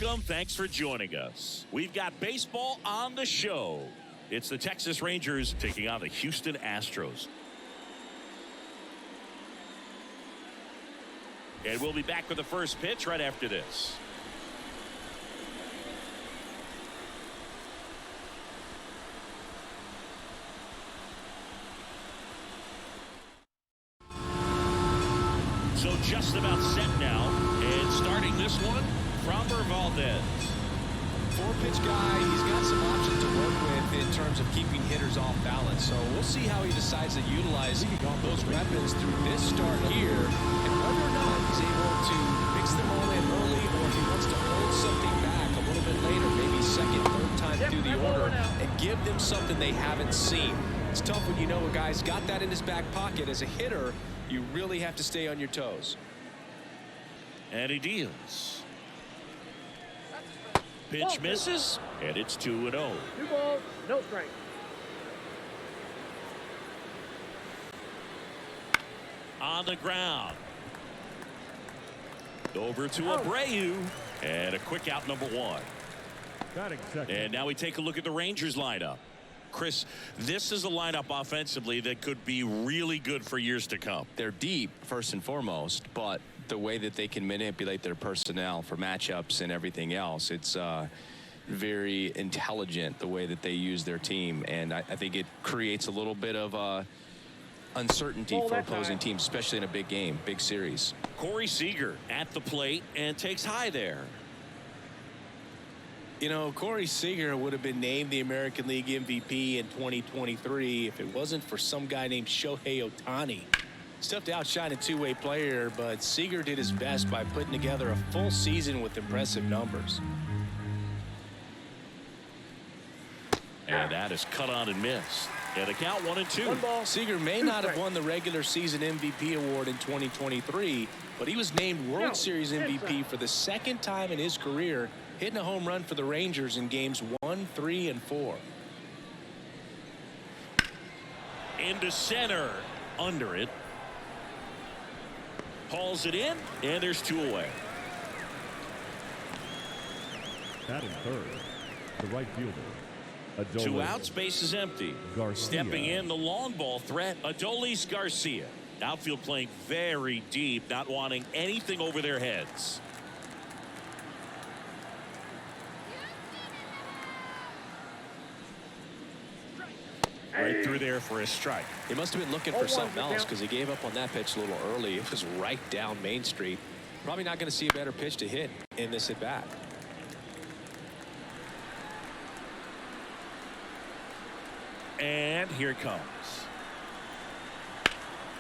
Welcome. Thanks for joining us. We've got baseball on the show. It's the Texas Rangers taking on the Houston Astros. And we'll be back with the first pitch right after this. So just about set now. And starting this one, Framber Valdez. Four-pitch guy, he's got some options to work with in terms of keeping hitters off balance. So we'll see how he decides to utilize those weapons through this start here, and whether or not he's able to mix them all in early, or if he wants to hold something back a little bit later, maybe second, third time through the order, and give them something they haven't seen. It's tough when you know a guy's got that in his back pocket. As a hitter, you really have to stay on your toes. And he deals. Pitch misses, and it's 2-0. 2 balls, no strike. On the ground. Over to Abreu, and a quick out, number 1. And now we take a look at the Rangers lineup. Chris, this is a lineup offensively that could be really good for years to come. They're deep, first and foremost, but the way that they can manipulate their personnel for matchups and everything else, it's very intelligent the way that they use their team, and I think it creates a little bit of uncertainty for opposing teams, especially in a big game, big series. Corey Seager at the plate and takes high there. You know, Corey Seager would have been named the American League MVP in 2023 if it wasn't for some guy named Shohei Ohtani. It's tough to outshine a two-way player, but Seager did his best by putting together a full season with impressive numbers. And that is cut on and missed. And a count 1-2. Seager may not have won the regular season MVP award in 2023, but he was named World Series MVP for the second time in his career, hitting a home run for the Rangers in games 1, 3, and 4. Into center. Under it. Hauls it in, and there's 2 away. Batting third, the right fielder. 2 outs, base is empty. Garcia. Stepping in, the long ball threat, Adolis Garcia. Outfield playing very deep, not wanting anything over their heads. Right through there for a strike. He must have been looking for something else, because he gave up on that pitch a little early. It was right down Main Street. Probably not going to see a better pitch to hit in this at bat. And here it comes.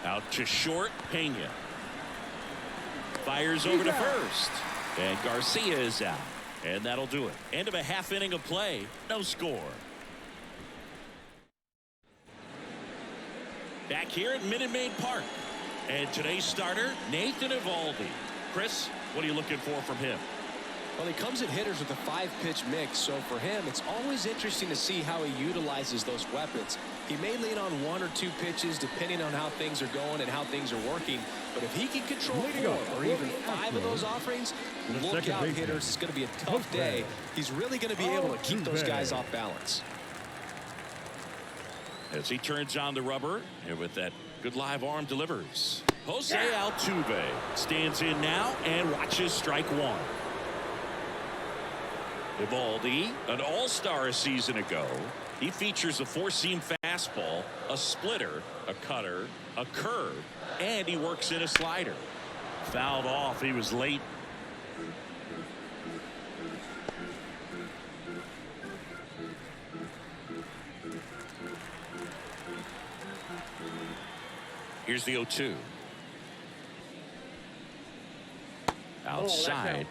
Out to short, Pena. Fires over to first. And Garcia is out. And that'll do it. End of a half inning of play. No score. Back here at Minute Maid Park. And today's starter, Nathan Eovaldi. Chris, what are you looking for from him? Well, he comes at hitters with a 5-pitch mix, so for him, it's always interesting to see how he utilizes those weapons. He may lean on 1 or 2 pitches depending on how things are going and how things are working, but if he can control 4 or even 5 of those offerings, look out, hitters. It's going to be a tough day. He's really going to be able to keep those guys off balance. As he turns on the rubber, and with that good live arm delivers. Jose Altuve stands in now and watches strike 1. Eovaldi, an all-star a season ago. He features a 4-seam fastball, a splitter, a cutter, a curve, and he works in a slider. Fouled off. He was late. Here's the 0-2. Outside.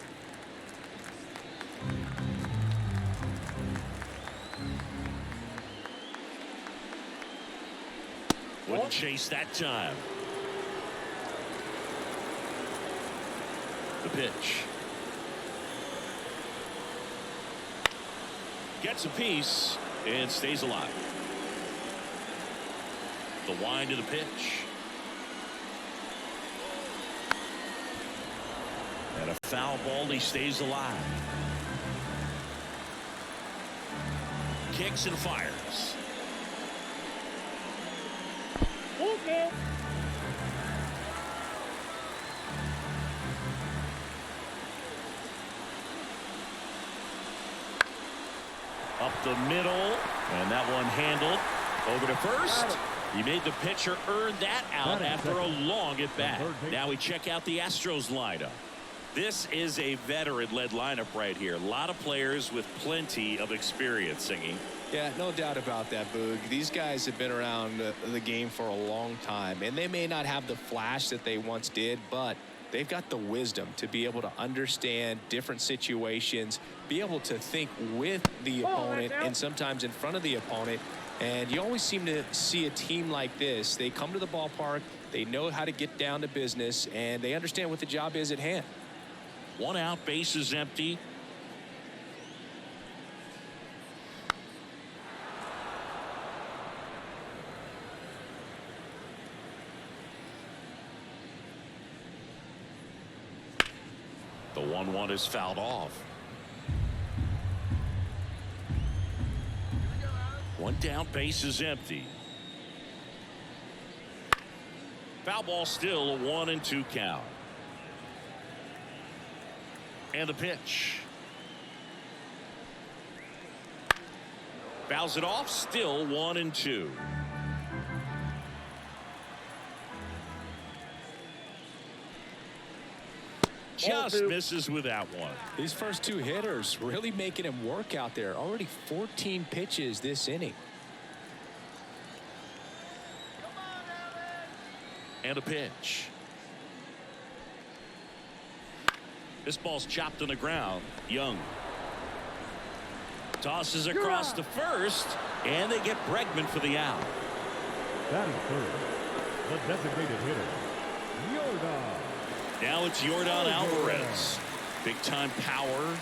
Wouldn't chase that time. The pitch. Gets a piece and stays alive. The wind of the pitch. And a foul ball. He stays alive. kicks and fires. Okay. Up the middle, and that one handled over to first. He made the pitcher earn that out after a long at bat. Now we check out the Astros lineup. This is a veteran-led lineup right here. A lot of players with plenty of experience, Singing. Yeah, no doubt about that, Boog. These guys have been around the game for a long time, and they may not have the flash that they once did, but they've got the wisdom to be able to understand different situations, be able to think with the opponent and sometimes in front of the opponent. And you always seem to see a team like this. They come to the ballpark, they know how to get down to business, and they understand what the job is at hand. One out, base is empty. The 1-1 is fouled off. One down, base is empty. Foul ball, still a 1-2 count. And the pitch. Fouls it off, still 1-2. Just misses with that one. These first two hitters really making him work out there. Already 14 pitches this inning. And a pitch. This ball's chopped on the ground. Young tosses across to first, and they get Bregman for the out. That is third. The designated hitter, Yordan. Now it's Yordan Alvarez. Big time power.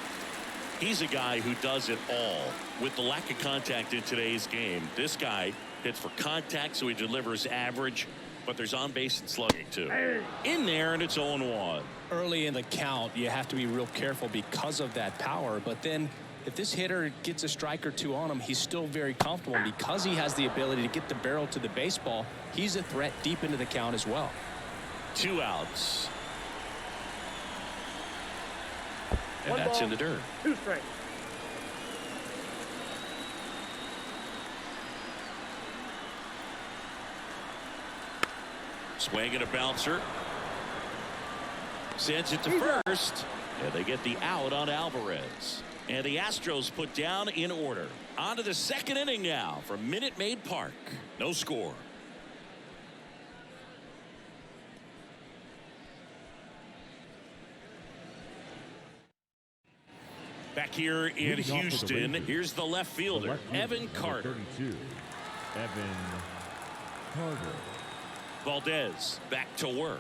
He's a guy who does it all. With the lack of contact in today's game, this guy hits for contact, so he delivers average, but there's on base and slugging too. In there, and it's 0-1. Early in the count, you have to be real careful because of that power, but then if this hitter gets a strike or two on him, he's still very comfortable. Because he has the ability to get the barrel to the baseball, he's a threat deep into the count as well. 2 outs. And One that's ball, in the dirt. 2 strikes. Swing and a bouncer. Sends it to first. And they get the out on Alvarez. And the Astros put down in order. On to the second inning now from Minute Maid Park. No score. Back here in Houston, here's the left fielder, Evan Carter. 32, Evan Carter. Valdez back to work.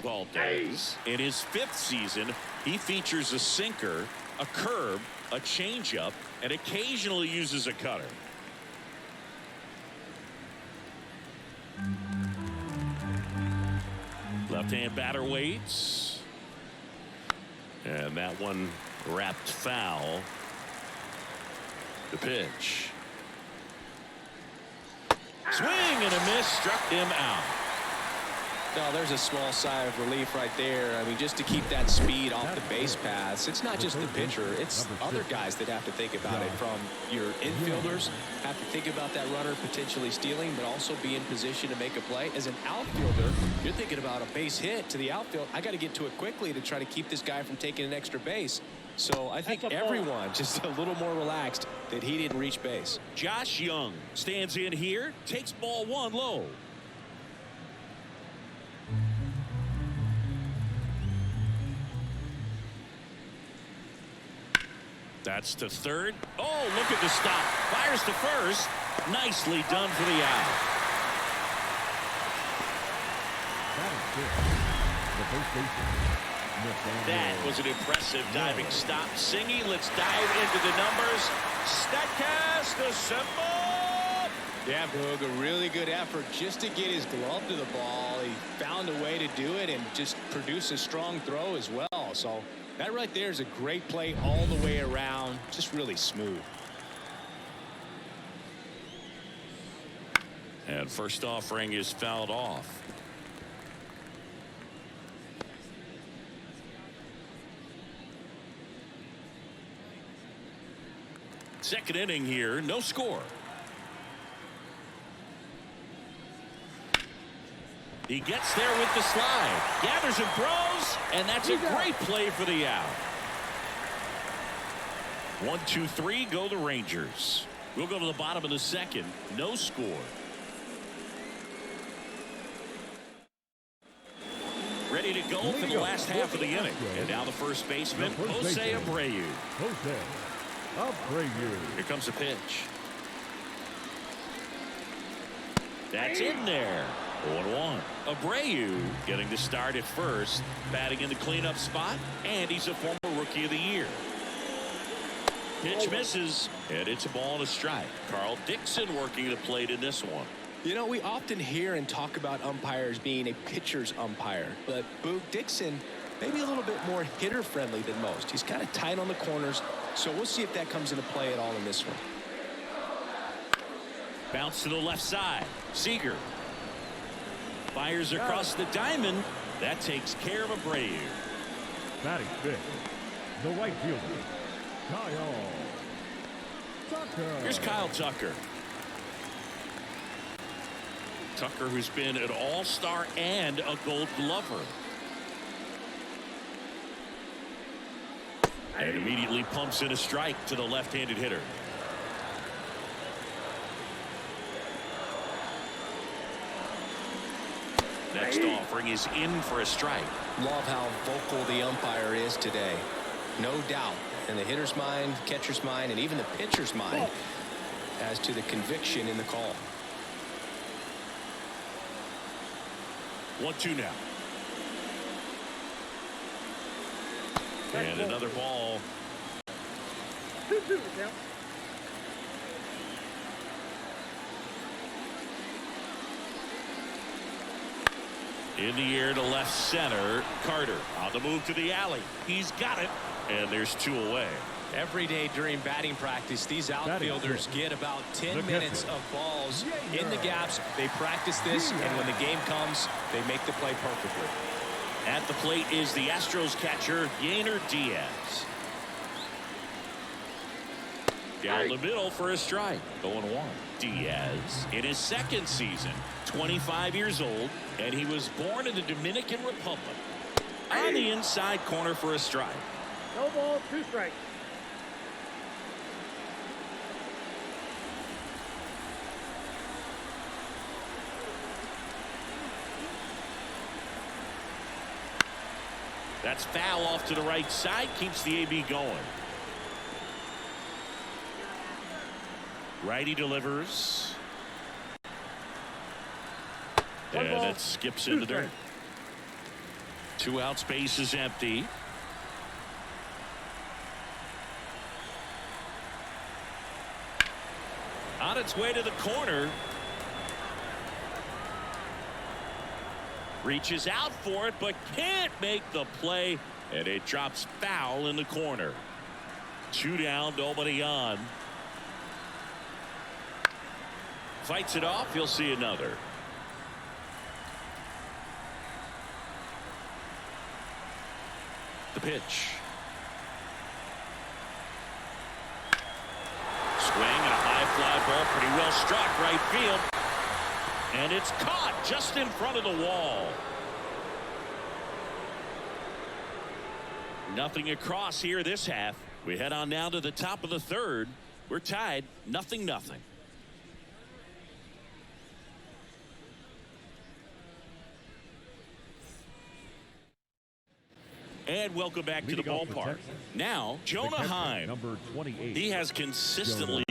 Valdez, in his 5th season, he features a sinker, a curve, a changeup, and occasionally uses a cutter. Left-hand batter waits. And that one wrapped foul. The pitch. Swing and a miss, struck him out. No, there's a small sigh of relief right there. I mean, just to keep that speed off the base paths. It's not just the pitcher. It's other guys that have to think about it. From your infielders have to think about that runner potentially stealing, but also be in position to make a play. As an outfielder, you're thinking about a base hit to the outfield. I got to get to it quickly to try to keep this guy from taking an extra base. So I think everyone just a little more relaxed that he didn't reach base. Josh Young stands in here, takes ball 1 low. That's to third. Oh, look at the stop. Fires to first. Nicely done for the out. That is good. The first baseman. That was an impressive diving stop. Singy, let's dive into the numbers. Statcast assemble. Yeah, Boog, a really good effort just to get his glove to the ball. He found a way to do it and just produce a strong throw as well. So that right there is a great play all the way around. Just really smooth. And first offering is fouled off. Second inning here, no score. He gets there with the slide, gathers and throws, and that's a great play for the out. 1, 2, 3, go the Rangers. We'll go to the bottom of the second, no score. Ready to go for the last half of the inning. And now the first baseman, Jose Abreu. Jose Abreu. Here comes the pitch. That's in there. 0-1. Abreu getting the start at first, batting in the cleanup spot, and he's a former Rookie of the Year. Pitch misses, and it's a ball and a strike. Carl Dixon working the plate in this one. You know, we often hear and talk about umpires being a pitcher's umpire, but Boog Dixon maybe a little bit more hitter friendly than most. He's kind of tight on the corners, so we'll see if that comes into play at all in this one. Bounce to the left side. Seager fires across the diamond. That takes care of Abreu. Batting fifth, the right fielder, Kyle Tucker. Here's Kyle Tucker. Tucker, who's been an all-star and a Gold Glover. And immediately pumps in a strike to the left-handed hitter. Next offering is in for a strike. Love how vocal the umpire is today. No doubt in the hitter's mind, catcher's mind, and even the pitcher's mind as to the conviction in the call. 1-2 now. And another ball. 2-2 now. In the air to left center. Carter on the move to the alley. He's got it. And there's 2 away. Every day during batting practice, these outfielders get about 10 minutes of balls in the gaps. They practice this, and when the game comes, they make the play perfectly. At the plate is the Astros catcher, Yainer Diaz. Down the middle for a strike. 0-1. Diaz in his second season, 25 years old, and he was born in the Dominican Republic. On the inside corner for a strike. No ball, 2 strikes. That's foul off to the right side, keeps the AB going. Righty delivers. And it skips in the dirt. 2 outs, base is empty. On its way to the corner. Reaches out for it, but can't make the play. And it drops foul in the corner. 2 down, nobody on. Fights it off, you'll see another. The pitch. Swing and a high fly ball, pretty well struck right field. And it's caught just in front of the wall. Nothing across here this half. We head on now to the top of the third. We're tied 0-0. And welcome back to the ballpark. Now, Jonah Heim. Number 28. He has consistently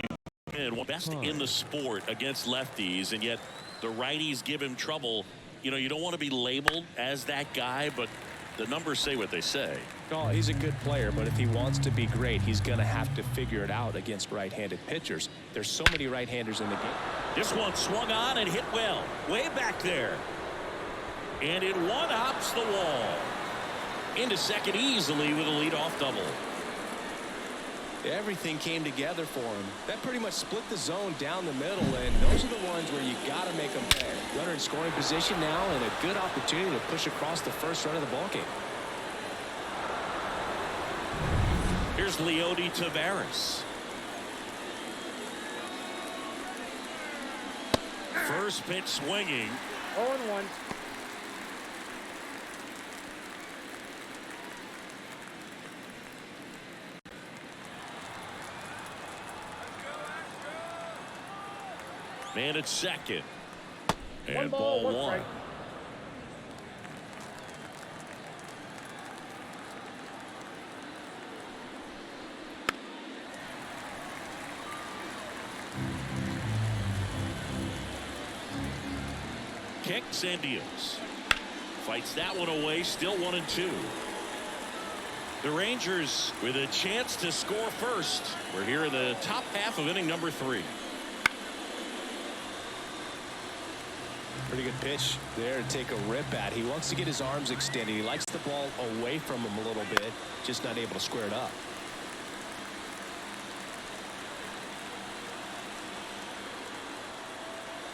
been best in the sport against lefties, and yet the righties give him trouble. You know, you don't want to be labeled as that guy, but the numbers say what they say. Oh, he's a good player, but if he wants to be great, he's going to have to figure it out against right-handed pitchers. There's so many right-handers in the game. This one swung on and hit well, way back there. And it one-hops the wall. Into second easily with a leadoff double. Everything came together for him. That pretty much split the zone down the middle, and those are the ones where you got to make them pay. Runner in scoring position now, and a good opportunity to push across the first run of the ballgame. Here's Leody Taveras. First pitch swinging. 0-1. Man at second. And One ball, ball one one. strike. Kicks and deals. Fights that one away. Still 1-2. The Rangers with a chance to score first. We're here in the top half of inning number 3. Pretty good pitch there to take a rip at. He wants to get his arms extended. He likes the ball away from him a little bit, just not able to square it up.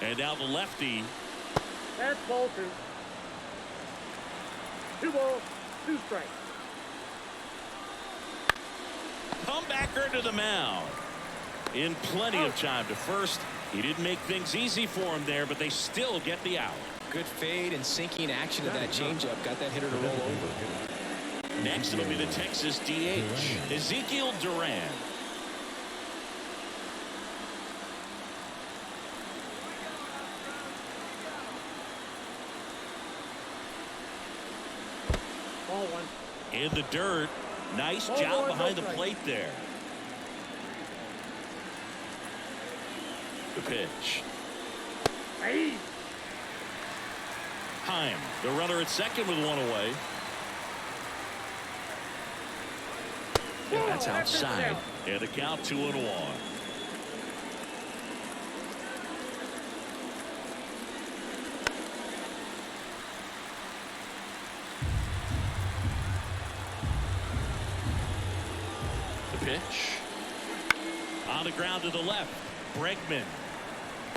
And now the lefty. That's ball 2. 2 balls, 2 strikes. Comebacker to the mound. In plenty of time to first. He didn't make things easy for him there, but they still get the out. Good fade and sinking action of that changeup. Got that hitter to roll over. Next, it'll be the Texas DH, Ezekiel Duran. Ball 1. In the dirt. Nice Ball job 1, behind the no strike. plate there. The pitch. Hey. Heim, the runner at second with one away. Whoa, That's outside. down. And the count 2-1. The pitch. On the ground to the left. Bregman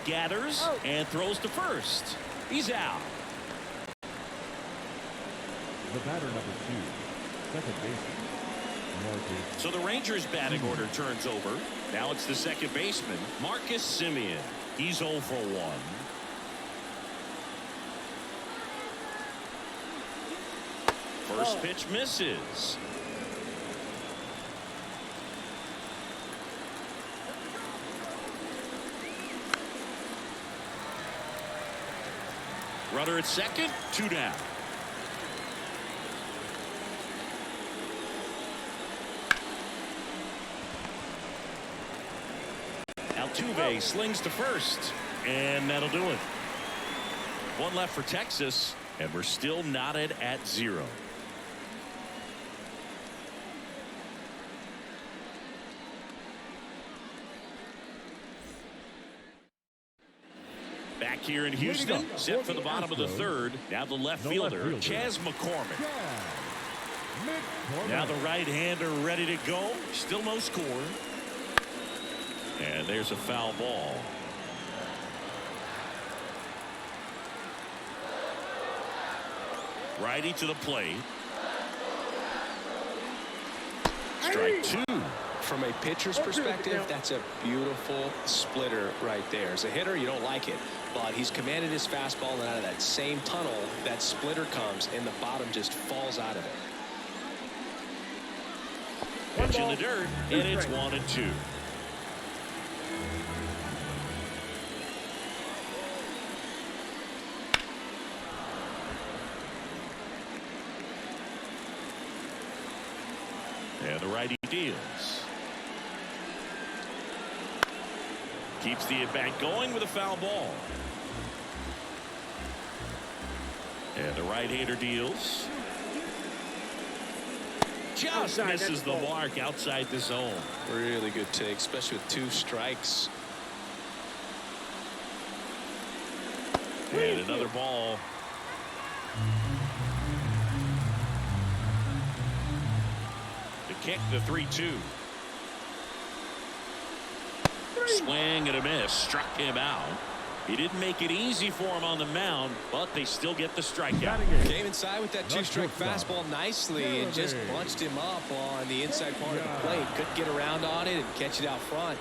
gathers and throws to first. He's out. The batter number 2, second baseman, Marcus. So the Rangers batting order turns over. Now it's the second baseman, Marcus Semien. He's 0 for 1. First pitch misses. Runner at second, 2 down. Altuve slings to first, and that'll do it. 1 left for Texas, and we're still knotted at 0. Back here in Houston, set for the bottom of the 3rd. Now the left fielder, Chas McCormick. Now the right-hander ready to go. Still no score. And there's a foul ball. Righty to the plate. Strike 2. From a pitcher's perspective, that's a beautiful splitter right there. As a hitter, you don't like it, but he's commanded his fastball, and out of that same tunnel, that splitter comes, and the bottom just falls out of it. Pitch in the dirt, and it's 1-2. And the righty deals. Keeps the at-bat going with a foul ball. And the right-hander deals. Just misses the mark outside the zone. Really good take, especially with 2 strikes. And another ball. The kick, the 3-2. Swing and a miss. Struck him out. He didn't make it easy for him on the mound, but they still get the strikeout. Came inside with that two-strike fastball nicely and just bunched him up on the inside part of the plate. Couldn't get around on it and catch it out front.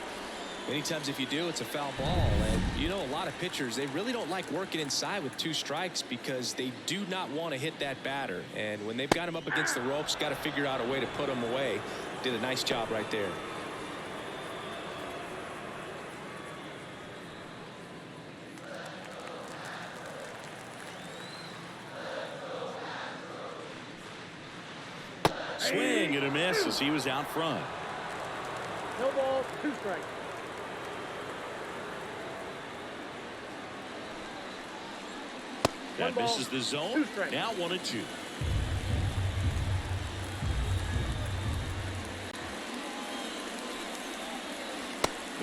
Many times if you do, it's a foul ball. And you know, a lot of pitchers, they really don't like working inside with 2 strikes because they do not want to hit that batter. And when they've got him up against the ropes, got to figure out a way to put him away. Did a nice job right there. Swing and a miss as he was out front. No ball, 2 strikes. That misses the zone. Now 1-2.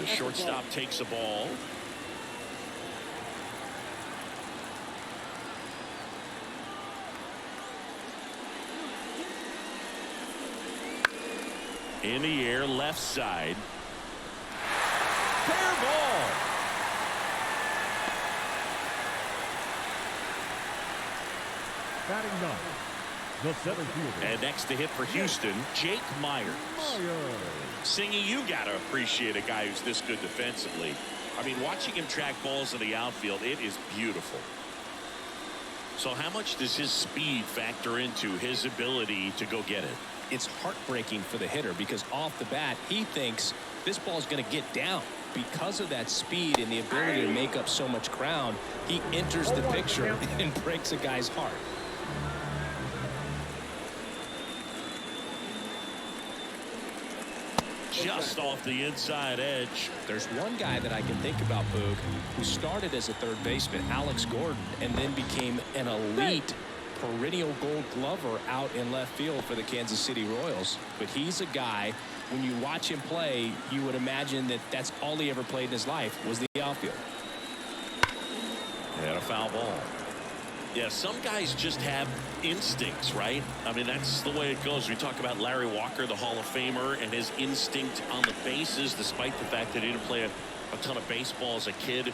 The shortstop takes the ball. In the air, left side. Fair ball. Batting 9, the center fielder. And next to hit for Houston, Jake Myers. Singy, you got to appreciate a guy who's this good defensively. I mean, watching him track balls in the outfield, it is beautiful. So how much does his speed factor into his ability to go get it? It's heartbreaking for the hitter because off the bat, he thinks this ball is going to get down. Because of that speed and the ability to make up so much ground, he enters the picture and breaks a guy's heart. Just off the inside edge. There's one guy that I can think about, Boog, who started as a third baseman, Alex Gordon, and then became an elite perennial gold glover out in left field for the Kansas City Royals. But he's a guy, when you watch him play, you would imagine that that's all he ever played in his life was the outfield. And a foul ball. Yeah, some guys just have instincts, right? I mean, that's the way it goes. We talk about Larry Walker, the Hall of Famer, and his instinct on the bases, despite the fact that he didn't play a ton of baseball as a kid.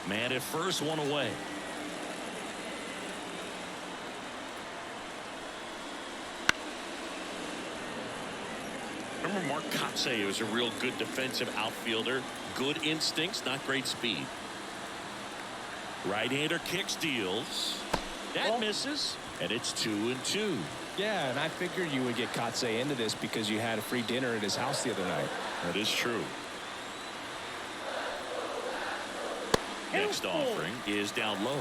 Man at first, one away. Remember Mark Kotsay was a real good defensive outfielder. Good instincts, not great speed. Right-hander kicks, deals. That misses, and it's 2-2. Yeah, and I figured you would get Kotsay into this because you had a free dinner at his house the other night. That is true. Next offering is down low.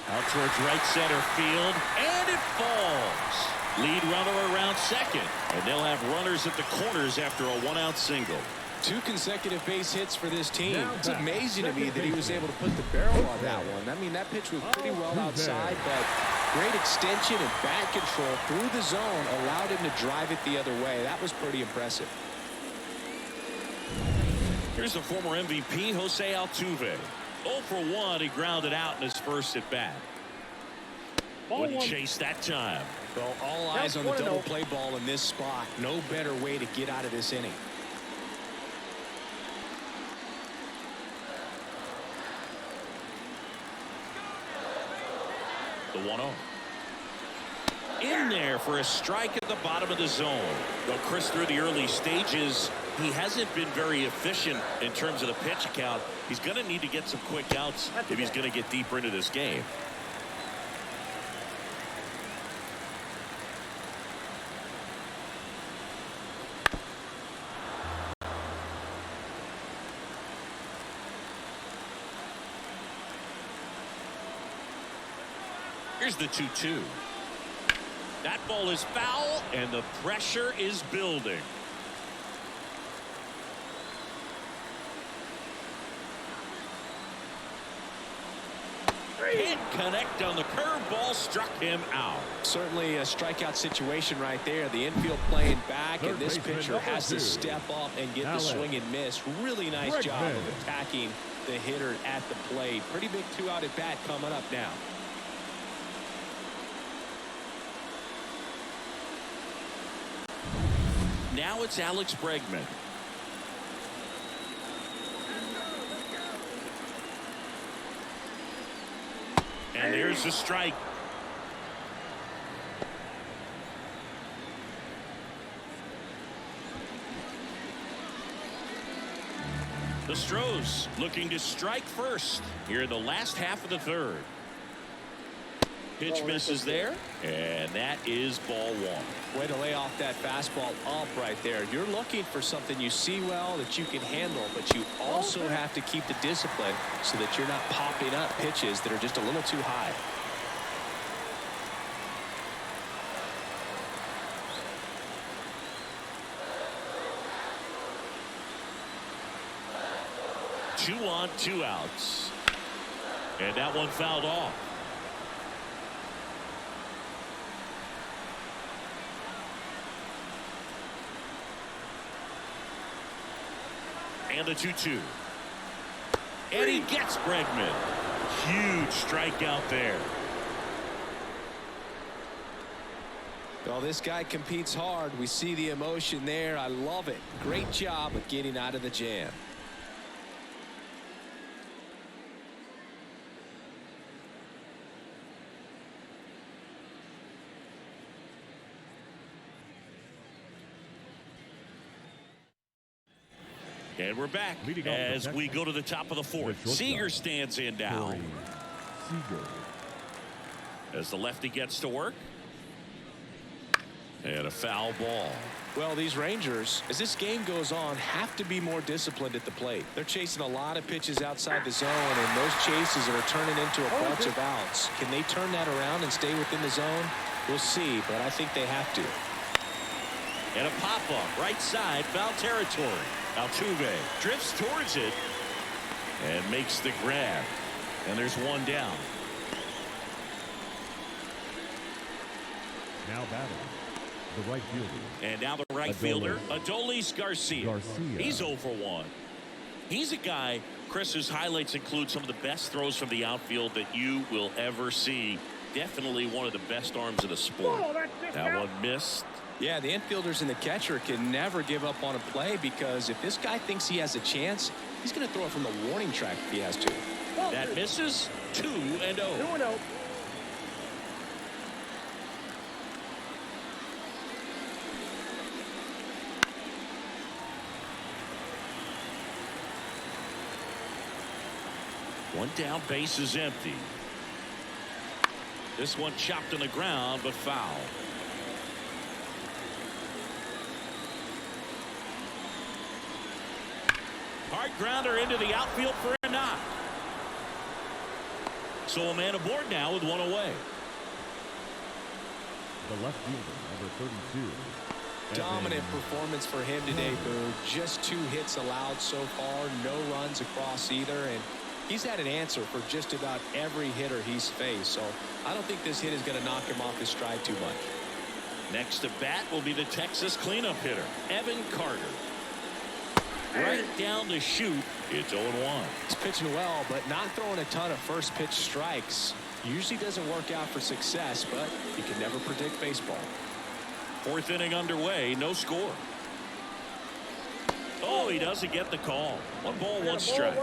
Out towards right center field, and it falls. Lead runner around second, and they'll have runners at the corners after a 1-out single. 2 consecutive base hits for this team. It's amazing to me that he was able to put the barrel on that one. I mean, that pitch was pretty well outside, but great extension and bat control through the zone allowed him to drive it the other way. That was pretty impressive. Here's the former MVP, Jose Altuve. 0 for 1, he grounded out in his first at bat. Wouldn't chase that time. Well, all eyes on the double play ball in this spot. No better way to get out of this inning. The 1-0. In there for a strike at the bottom of the zone. Though Chris, through the early stages, he hasn't been very efficient in terms of the pitch count. He's going to need to get some quick outs if he's going to get deeper into this game. Here's the 2-2. That ball is foul, and the pressure is building. Can't connect on the curveball, struck him out. Certainly a strikeout situation right there. The infield playing back, and this pitcher has to step up and get the swing and miss. Really nice job of attacking the hitter at the plate. Pretty big 2-out at bat coming up now. Now it's Alex Bregman. And there's the strike. The Astros looking to strike first here in the last half of the third. Pitch misses there, and that is ball one. Way to lay off that fastball up right there. You're looking for something you see well that you can handle, but you also have to keep the discipline so that you're not popping up pitches that are just a little too high. Two on, 2 outs. And that one fouled off. And the 2-2. And he gets Bregman. Huge strikeout there. Well, this guy competes hard. We see the emotion there. I love it. Great job of getting out of the jam. And we're back as we go to the top of the fourth. Seager stands in now. As the lefty gets to work. And a foul ball. Well, these Rangers, as this game goes on, have to be more disciplined at the plate. They're chasing a lot of pitches outside the zone, and those chases are turning into a bunch of outs. Can they turn that around and stay within the zone? We'll see, but I think they have to. And a pop-up right side, foul territory. Altuve drifts towards it and makes the grab. And there's one down. Now batting, the right fielder. And now the right fielder, Adolis Garcia. He's 0 for 1. He's a guy, Chris's highlights include some of the best throws from the outfield that you will ever see. Definitely one of the best arms in the sport. That one missed. Yeah, the infielders and the catcher can never give up on a play, because if this guy thinks he has a chance, he's going to throw it from the warning track if he has to. That misses. 2-0. 2-0. One down, base is empty. This one chopped on the ground, but foul. Hard grounder into the outfield for a knock. So a man aboard now with one away. The left fielder, number 32. Dominant performance for him today, Boo. Just 2 hits allowed so far, no runs across either, and he's had an answer for just about every hitter he's faced, so I don't think this hit is going to knock him off his stride too much. Next to bat will be the Texas cleanup hitter, Evan Carter. Right down the chute, it's 0-1. He's pitching well, but not throwing a ton of first pitch strikes. Usually doesn't work out for success, but you can never predict baseball. 4th inning underway, no score. Oh, he doesn't get the call. 1 ball, 1 strike.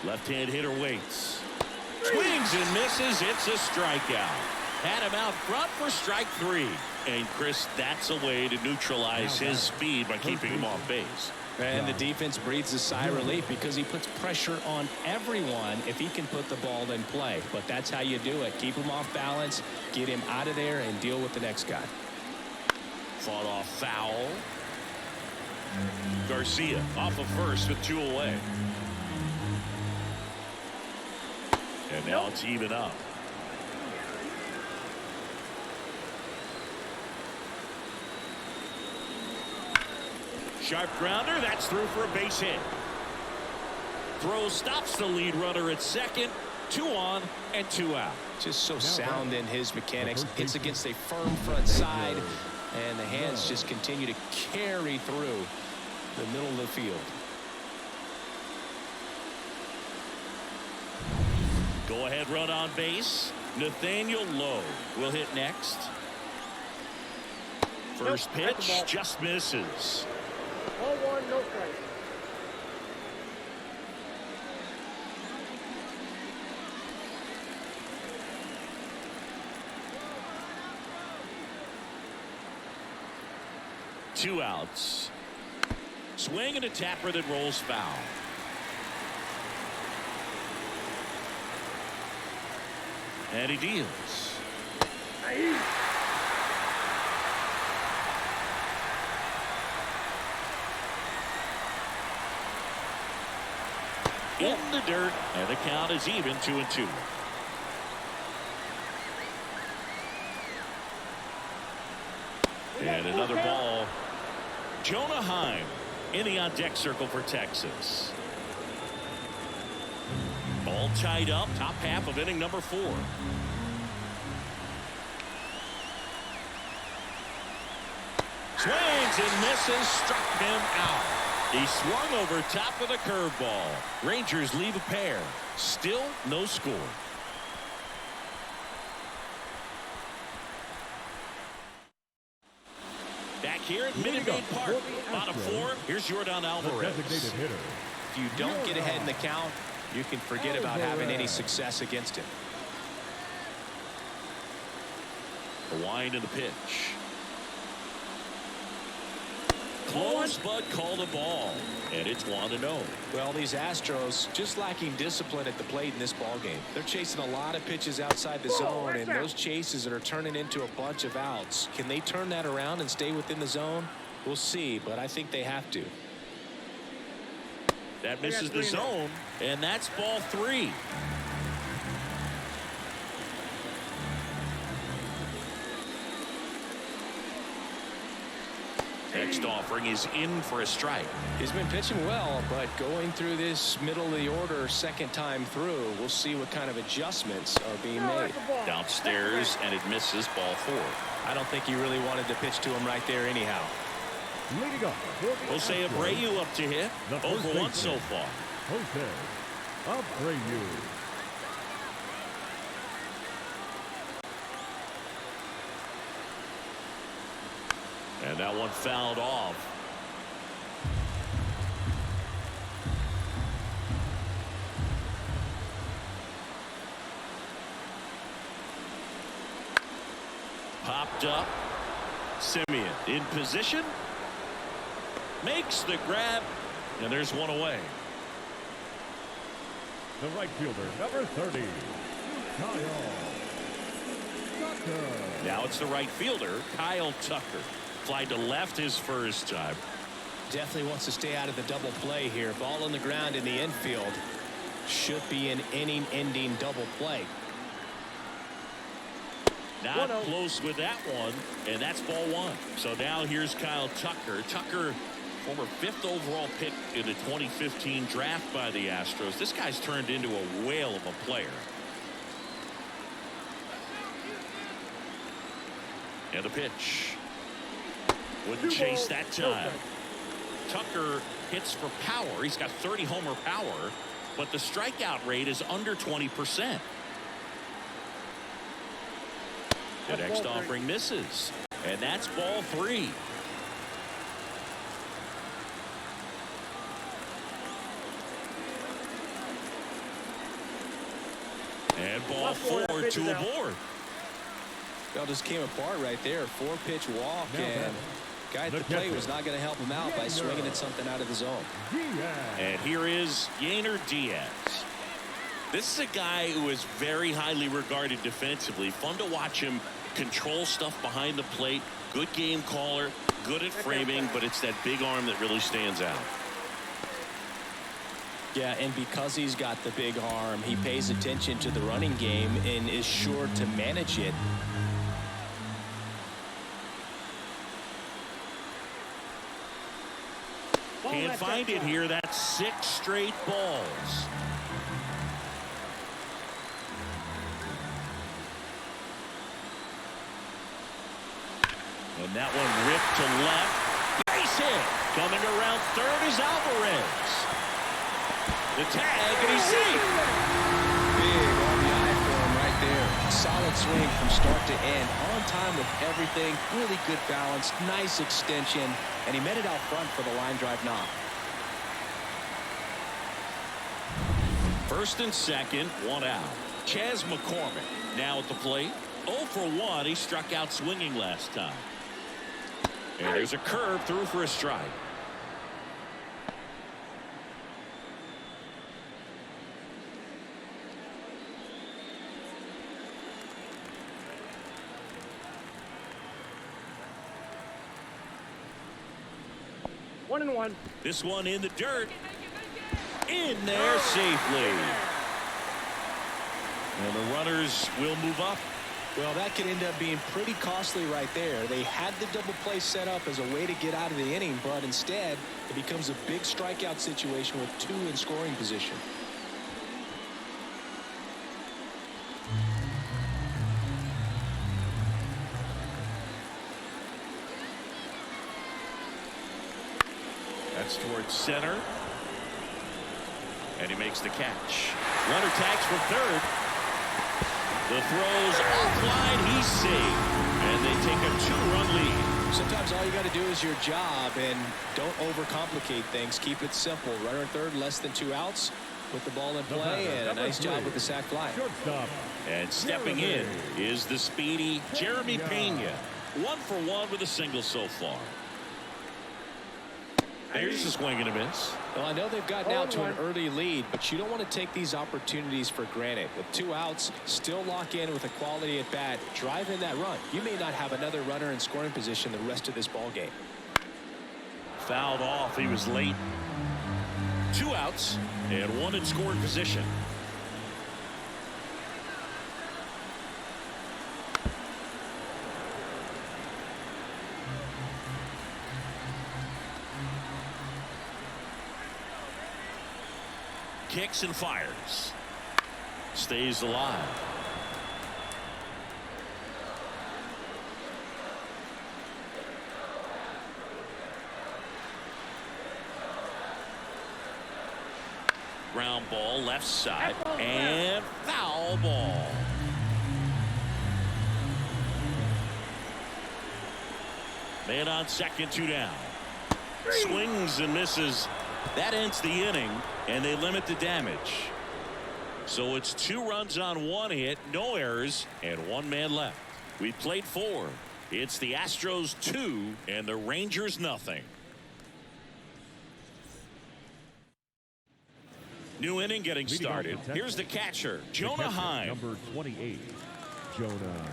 Left-hand hitter waits. Swings and misses. It's a strikeout. Had him out front for strike 3. And Chris, that's a way to neutralize his speed by keeping him off base. And the defense breathes a sigh of relief, because he puts pressure on everyone if he can put the ball in play. But that's how you do it. Keep him off balance, get him out of there, and deal with the next guy. Fought off foul. Garcia off of first with 2 away. And now it's even up. Sharp grounder, that's through for a base hit. throw stops the lead runner at second. 2 on and 2 out. Just so sound in his mechanics. Hits against a firm front side, and the hands just continue to carry through the middle of the field. Go ahead run on base. Nathaniel Lowe will hit next. First pitch just misses. Ball 1, no strike. Two outs. Swing and a tapper that rolls foul. And he deals. In the dirt, and the count is even 2-2. And another ball. Jonah Heim in the on-deck circle for Texas. All tied up, top half of inning number 4. Swings and misses, struck him out. He swung over top of the curveball. Rangers leave a pair. Still no score. Back here at Minute Maid Park. Bottom 4, here's Yordan Alvarez. If you don't get ahead in the count, you can forget about having any success against him. The wind and the pitch. Close, but called a ball. And it's 1-0. Well, these Astros just lacking discipline at the plate in this ball game. They're chasing a lot of pitches outside the zone, and those chases are turning into a bunch of outs. Can they turn that around and stay within the zone? We'll see, but I think they have to. That misses the zone, and that's ball 3. Next offering is in for a strike. He's been pitching well, but going through this middle of the order second time through, we'll see what kind of adjustments are being made. Downstairs, and it misses ball 4. I don't think he really wanted to pitch to him right there anyhow. Leading up, Jose Abreu up to hit. 0-for-1 so far. Jose Abreu. And that one fouled off. Popped up. Simeon in position. Makes the grab. And there's one away. The right fielder, number 30, Kyle Tucker. Now it's the right fielder, Kyle Tucker. Fly to left his first time. Definitely wants to stay out of the double play here. Ball on the ground in the infield. Should be an inning-ending double play. Not close with that one, and that's ball 1. So now here's Kyle Tucker. Tucker, former 5th overall pick in the 2015 draft by the Astros. This guy's turned into a whale of a player. And the pitch. Wouldn't chase that time. Tucker hits for power. He's got 30 homer power, but the strikeout rate is under 20%. The next offering misses, and that's ball 3. And ball 4 to a board. Well, just came apart right there. 4-pitch walk, and guy at the plate was not going to help him out by swinging at something out of the zone. And here is Yainer Diaz. This is a guy who is very highly regarded defensively. Fun to watch him control stuff behind the plate. Good game caller, good at framing, but it's that big arm that really stands out. Yeah, and because he's got the big arm, he pays attention to the running game and is sure to manage it. Can't find it here. That's 6 straight balls. And that one ripped to left. Base hit. Coming around third is Alvarez. The tag, and he's safe. Big RBI for him right there. Solid swing from start to end. On time with everything. Really good balance. Nice extension. And he met it out front for the line drive knock. First and second, 1 out. Chas McCormick now at the plate. 0 for 1. He struck out swinging last time. And there's a curve through for a strike. One and one. This one in the dirt. In there safely. And the runners will move up. Well, that could end up being pretty costly right there. They had the double play set up as a way to get out of the inning, but instead it becomes a big strikeout situation with 2 in scoring position. That's towards center. And he makes the catch. Runner tags for third. The throws offline. He's safe. And they take a 2-run lead. Sometimes all you got to do is your job and don't overcomplicate things. Keep it simple. Runner third, less than 2 outs. Put the ball in play, and a nice job with the sac fly. Shortstop. And stepping in is the speedy Jeremy Pena. 1 for 1 with a single so far. There's a swing and a miss. Well, I know they've gotten out to an early lead, but you don't want to take these opportunities for granted. With 2 outs, still lock in with a quality at bat. Drive in that run. You may not have another runner in scoring position the rest of this ball game. Fouled off. He was late. 2 outs and 1 in scoring position. Kicks and fires. Stays alive. Ground ball left side and foul ball. Man on second, 2 down. Swings and misses. That ends the inning, and they limit the damage. So it's 2 runs on 1 hit, no errors, and 1 man left. We played 4. It's the Astros 2 and the Rangers nothing. New inning getting started. Here's the catcher, Jonah Heim. Number 28, Jonah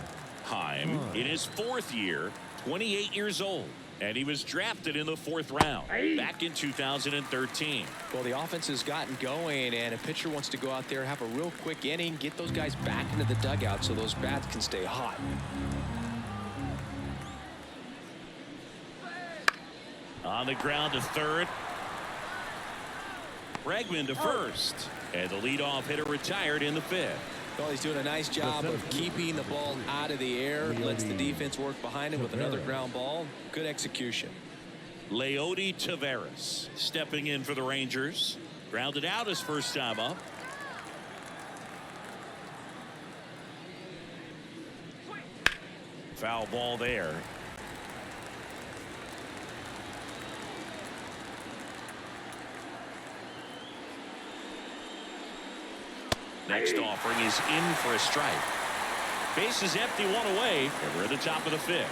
Heim in his 4th year, 28 years old. And he was drafted in the 4th round back in 2013. Well, the offense has gotten going, and a pitcher wants to go out there, have a real quick inning, get those guys back into the dugout so those bats can stay hot. On the ground to third. Bregman to first. And the leadoff hitter retired in the 5th. Well, he's doing a nice job of keeping the ball out of the air. Lets the defense work behind him with another ground ball. Good execution. Leody Taveras stepping in for the Rangers. Grounded out his first time up. Foul ball there. Next offering is in for a strike. Base is empty, 1 away, and we're at the top of the 5th.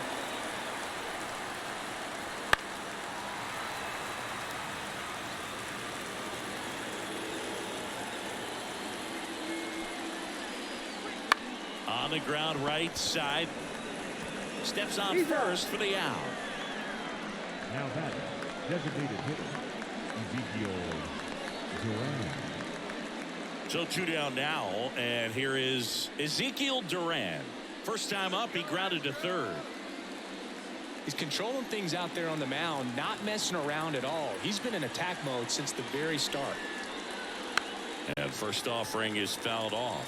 On the ground right side. Steps on first for the out. Now batting, designated hitter, Ezekiel Duran. So 2 down now, and here is Ezekiel Duran. First time up, he grounded to third. He's controlling things out there on the mound, not messing around at all. He's been in attack mode since the very start. And first offering is fouled off.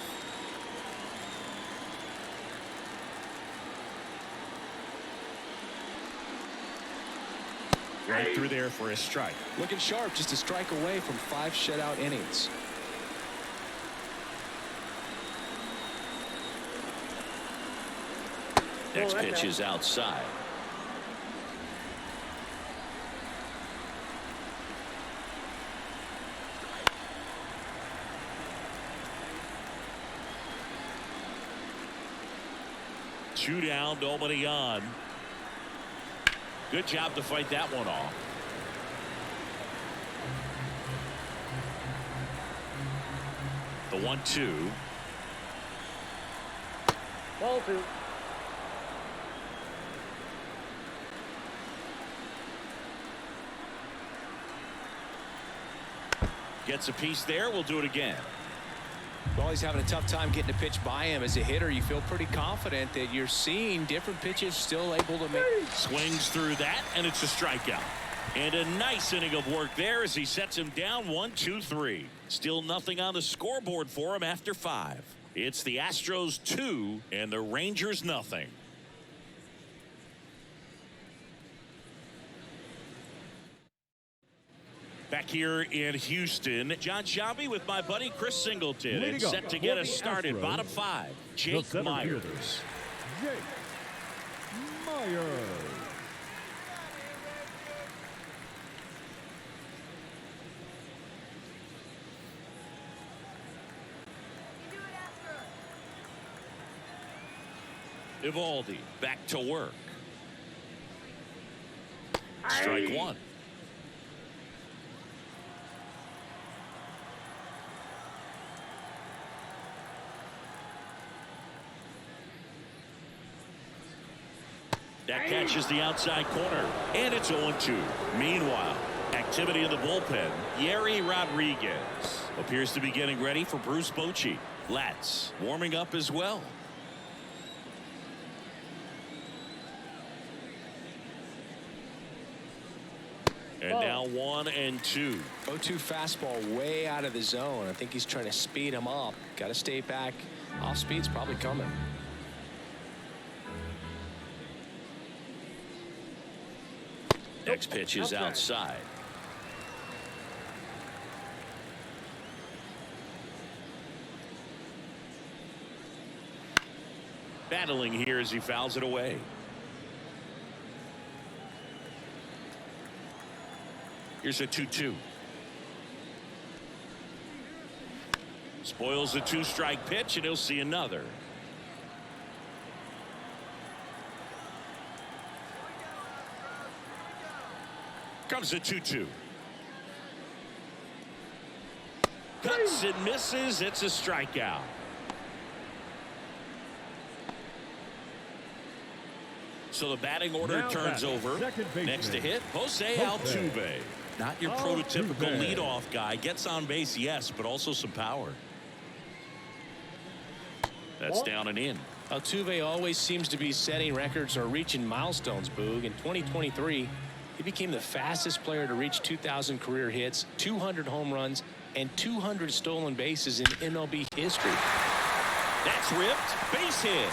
Right through there for a strike. Looking sharp, just a strike away from 5 shutout innings. Next pitch is outside. Two down, nobody on. Good job to fight that one off. The 1-2. Ball 2. Gets a piece there. We'll do it again. Well, he's having a tough time getting a pitch by him. As a hitter, you feel pretty confident that you're seeing different pitches still able to make. Swings through that, and it's a strikeout. And a nice inning of work there as he sets him down 1-2-3. Still nothing on the scoreboard for him after 5. It's the Astros 2 and the Rangers nothing. Back here in Houston, John Shabby with my buddy Chris Singleton, and set to get us started. Astros, Bottom 5, Jake Myers. Jake Myers. Evaldi back to work. Strike 1. That catches the outside corner, and it's 0-2. Meanwhile, activity in the bullpen. Yeri Rodriguez appears to be getting ready for Bruce Bochy. Latz warming up as well. And now 1-2. 0-2 fastball way out of the zone. I think he's trying to speed him up. Got to stay back. Off speed's probably coming. Next pitch is outside. Battling here as he fouls it away. Here's a 2-2. Spoils the 2-strike pitch, and he'll see another. Comes a 2-2. Cuts and misses. It's a strikeout. So the batting order turns over. Next to hit, Jose Altuve. Not your prototypical leadoff guy. Gets on base, yes, but also some power. That's down and in. Altuve always seems to be setting records or reaching milestones, Boog. In 2023, he became the fastest player to reach 2,000 career hits, 200 home runs, and 200 stolen bases in MLB history. That's ripped. Base hit.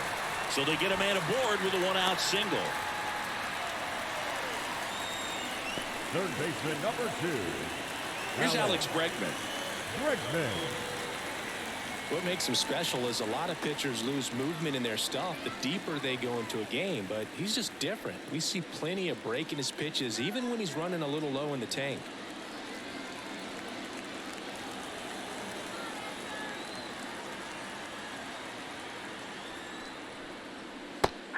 So they get a man aboard with a 1-out single. Third baseman number 2. Here's Alex Bregman. What makes him special is a lot of pitchers lose movement in their stuff the deeper they go into a game, but he's just different. We see plenty of breaking his pitches even when he's running a little low in the tank.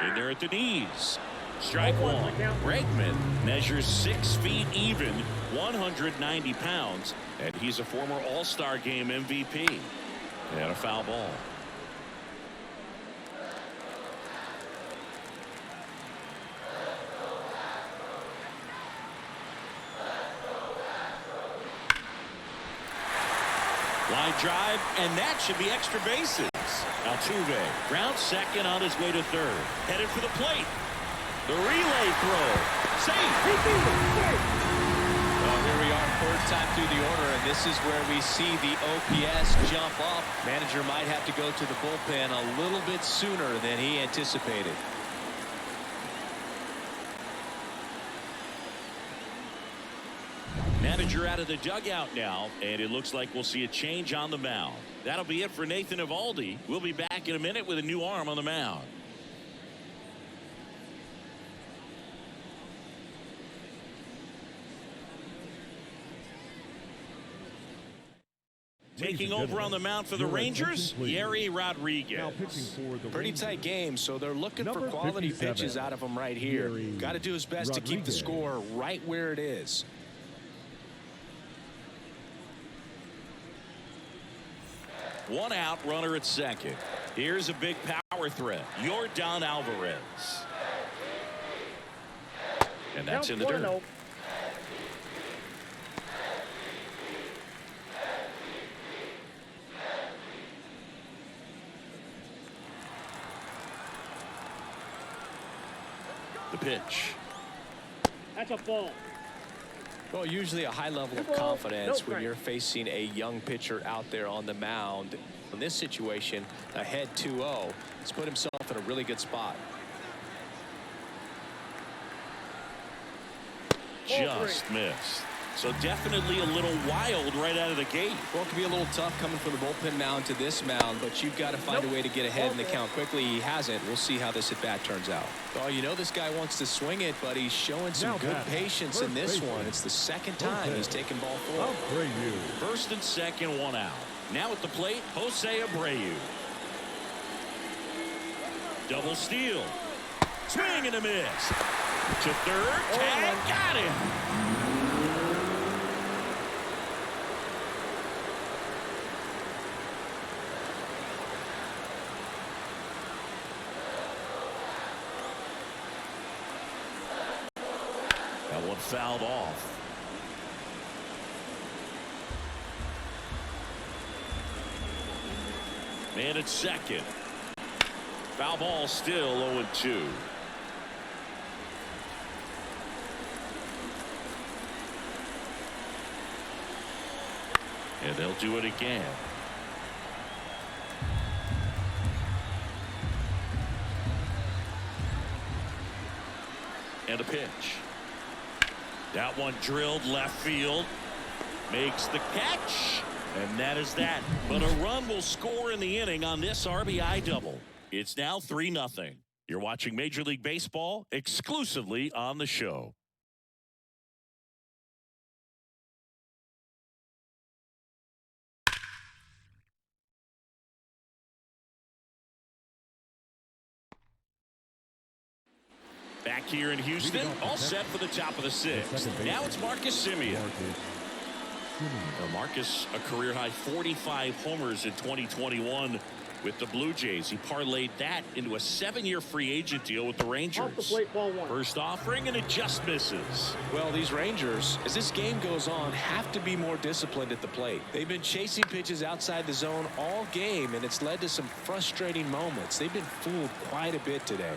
In there at the knees. Strike 1. Bregman measures 6 feet even, 190 pounds, and he's a former All-Star Game MVP. And a foul ball. Line drive, and that should be extra bases. Altuve grounds second on his way to third. Headed for the plate. The relay throw. Safe. Well, here we are, third time through the order, and this is where we see the OPS jump up. Manager might have to go to the bullpen a little bit sooner than he anticipated. Manager out of the dugout now, and it looks like we'll see a change on the mound. That'll be it for Nathan Eovaldi. We'll be back in a minute with a new arm on the mound. Taking over on the mound for the Rangers, Yerry Rodriguez. Pretty tight game, so they're looking for quality pitches out of him right here. Got to do his best to keep the score right where it is. One out, runner at second. Here's a big power threat. Yordan Alvarez. And that's in the dirt. The pitch. That's a ball. Well, usually a high level of confidence when you're facing a young pitcher out there on the mound. In this situation, ahead 2-0, he's put himself in a really good spot. Just missed. So definitely a little wild right out of the gate. Well, it can be a little tough coming from the bullpen mound to this mound, but you've got to find a way to get ahead in the count quickly. He hasn't. We'll see how this at-bat turns out. Oh, you know this guy wants to swing it, but he's showing some good patience in this one. It's the second time he's taken ball four. First and second, one out. Now at the plate, Jose Abreu. Double steal. Swing and a miss. To third, tag, got him. That one fouled off. Man at second. Foul ball, still 0-2. And they'll do it again. And a pitch. That one drilled left field. Makes the catch. And that is that. But a run will score in the inning on this RBI double. It's now 3-0. You're watching Major League Baseball exclusively on the show. Back here in Houston, all set for the top of the sixth. Now it's Marcus Semien. Marcus, a career-high 45 homers in 2021 with the Blue Jays. He parlayed that into a 7-year free agent deal with the Rangers. First offering, and it just misses. Well, these Rangers, as this game goes on, have to be more disciplined at the plate. They've been chasing pitches outside the zone all game, and it's led to some frustrating moments. They've been fooled quite a bit today.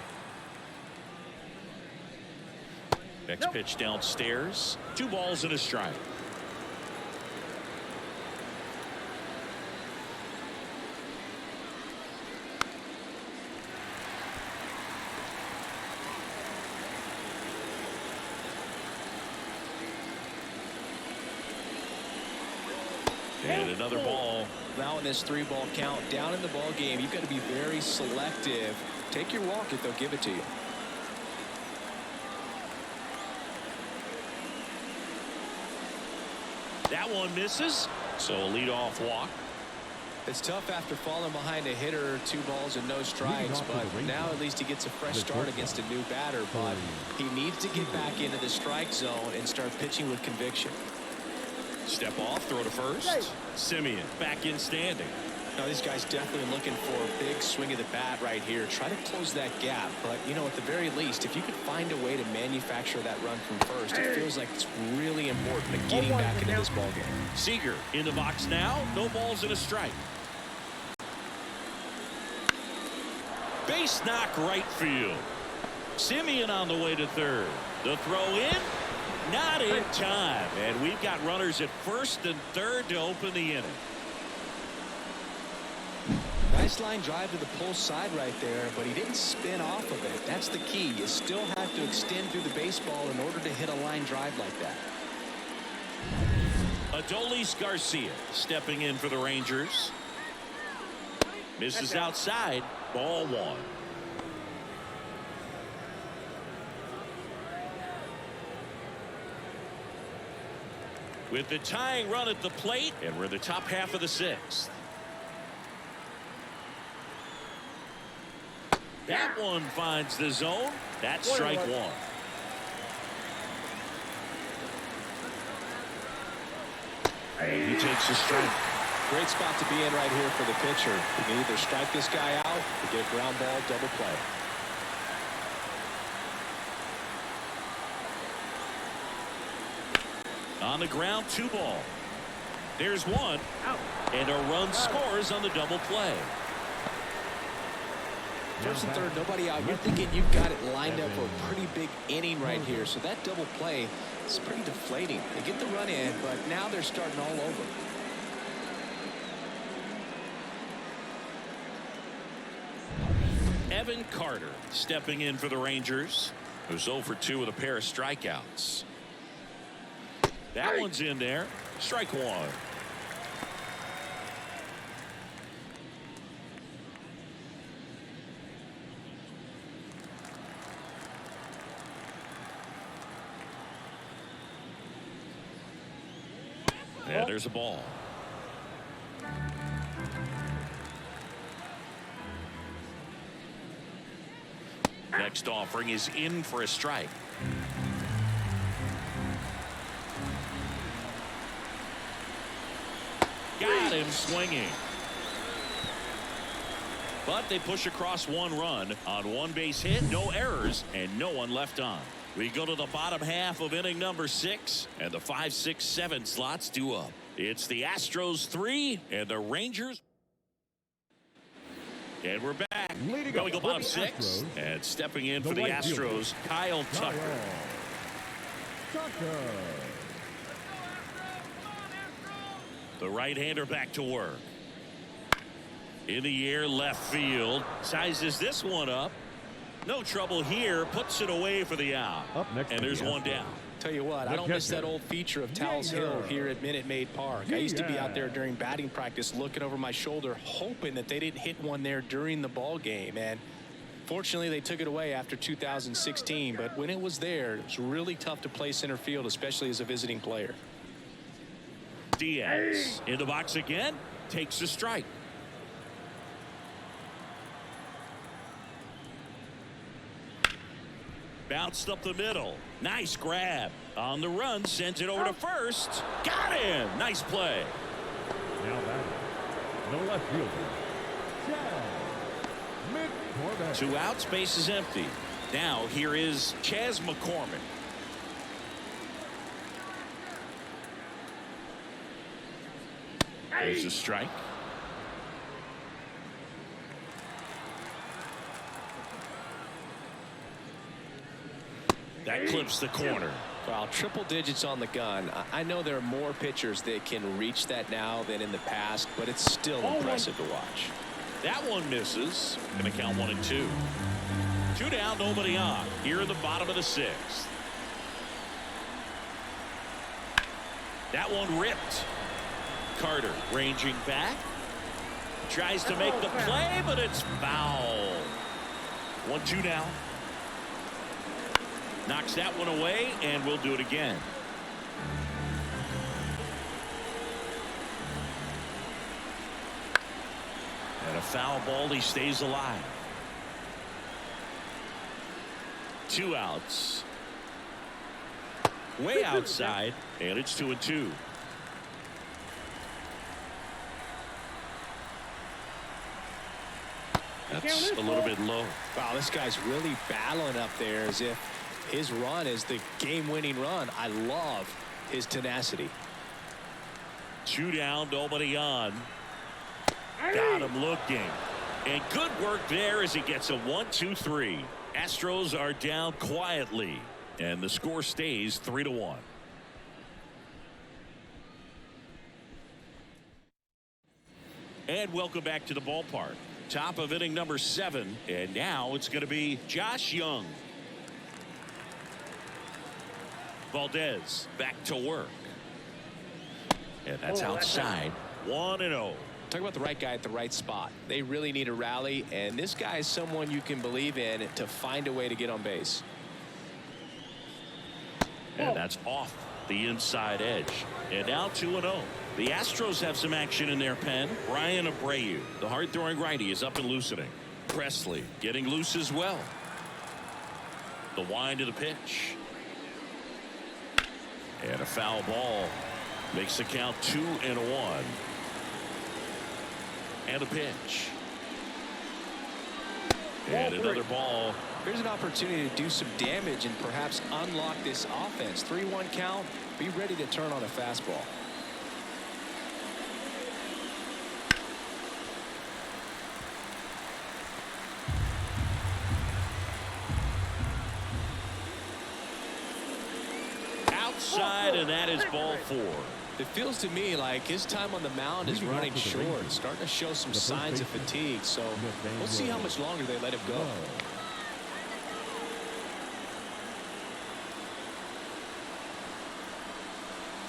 Next pitch downstairs. 2 balls and a strike. And another ball. Now in this 3-ball count, down in the ball game, you've got to be very selective. Take your walk if they'll give it to you. That one misses, so a leadoff walk. It's tough after falling behind a hitter, 2 balls and no strikes, but now at least he gets a fresh start against a new batter. But he needs to get back into the strike zone and start pitching with conviction. Step off, throw to first. Semien back in standing. Now these guys definitely looking for a big swing of the bat right here. Try to close that gap, but you know, at the very least, if you could find a way to manufacture that run from first, it feels like it's really important to getting back into this ball game. Seager in the box now. No balls and a strike. Base knock right field. Simeon on the way to third. The throw in, not in time. And we've got runners at first and third to open the inning. Nice line drive to the pull side right there, but he didn't spin off of it. That's the key. You still have to extend through the baseball in order to hit a line drive like that. Adolis Garcia stepping in for the Rangers. Misses outside. Ball one. With the tying run at the plate, and we're in the top half of the sixth. That one finds the zone. That's strike one. And he takes a strike. Great spot to be in right here for the pitcher. You can either strike this guy out or get a ground ball double play. On the ground, 2 ball. There's one. Out. And a run scores on the double play. First and third, nobody out. You're thinking you've got it lined up for a pretty big inning right here. So that double play is pretty deflating. They get the run in, but now they're starting all over. Evan Carter stepping in for the Rangers, who's 0 for 2 with a pair of strikeouts. That one's in there. Strike one. Yeah, there's a ball. Next offering is in for a strike. Got him swinging. But they push across 1 run on 1 base hit, no errors, and no one left on. We go to the bottom half of inning number 6, and the 5, 6, 7 slots due up. It's the Astros 3 and the Rangers. And we're back. We go bottom 6, and stepping in for the Astros, Kyle Tucker. The right-hander back to work. In the air, left field. Sizes this one up. No trouble here. Puts it away for the out. Up next, and there's one down. Tell you what, I don't miss that old feature of Towels Hill here at Minute Maid Park. I used to be out there during batting practice looking over my shoulder, hoping that they didn't hit one there during the ball game. And fortunately, they took it away after 2016. But when it was there, it was really tough to play center field, especially as a visiting player. Diaz in the box again. Takes a strike. Bounced up the middle. Nice grab. On the run, sends it over to first. Got him. Nice play. Now that no left fielder. 2 outs, base is empty. Now here is Chas McCormick. There's a strike. That clips the corner. Well, triple digits on the gun. I know there are more pitchers that can reach that now than in the past, but it's still impressive to watch. That one misses. Going to count 1 and 2. 2 down, nobody on. Here in the bottom of the 6th. That one ripped. Carter ranging back. Tries to make the play, but it's foul. 1-2 now. Knocks that one away, and we'll do it again. And a foul ball, he stays alive. 2 outs. Way outside, and it's 2 and 2. That's a little bit low. Wow, this guy's really battling up there as if his run is the game-winning run. I love his tenacity. 2 down, nobody on. Got him looking. And good work there as he gets a 1-2-3. Astros are down quietly, and the score stays 3-1. And welcome back to the ballpark. Top of inning number 7, and now it's going to be Josh Young. Valdez back to work. And that's outside. 1-0. Talk about the right guy at the right spot. They really need a rally, and this guy is someone you can believe in to find a way to get on base. And that's off the inside edge. And now 2-0. The Astros have some action in their pen. Brian Abreu, the hard-throwing righty, is up and loosening. Presley getting loose as well. The wind of the pitch. And a foul ball makes the count 2-1. And a pitch. And another ball. Here's an opportunity to do some damage and perhaps unlock this offense. 3-1 count. Be ready to turn on a fastball. Outside, and that is ball 4. It feels to me like his time on the mound is running short, starting to show some signs of fatigue. So we'll see how much longer they let him go.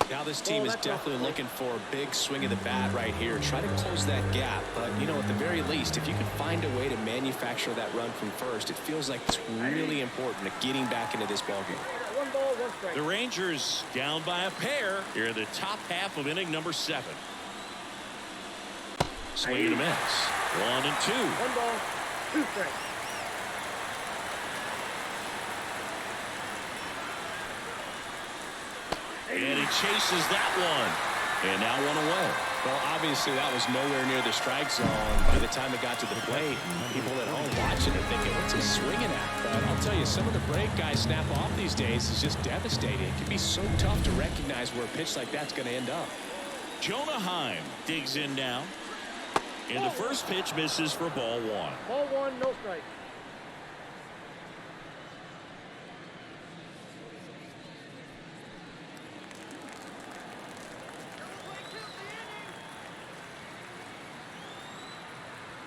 Now this team is definitely looking for a big swing of the bat right here. Try to close that gap. But, you know, at the very least, if you can find a way to manufacture that run from first, it feels like it's really important to getting back into this ballgame. The Rangers down by a pair here in the top half of inning number 7. Swing and a miss. 1-2. 1 ball, 2 strikes. And he chases that one. And now 1 away. Well, obviously that was nowhere near the strike zone by the time it got to the plate. People at home watching are thinking, what's he swinging at? But I'll tell you, some of the break guys snap off these days is just devastating. It can be so tough to recognize where a pitch like that's going to end up. Jonah Heim digs in now. And the first pitch misses for ball 1. Ball 1, no strike.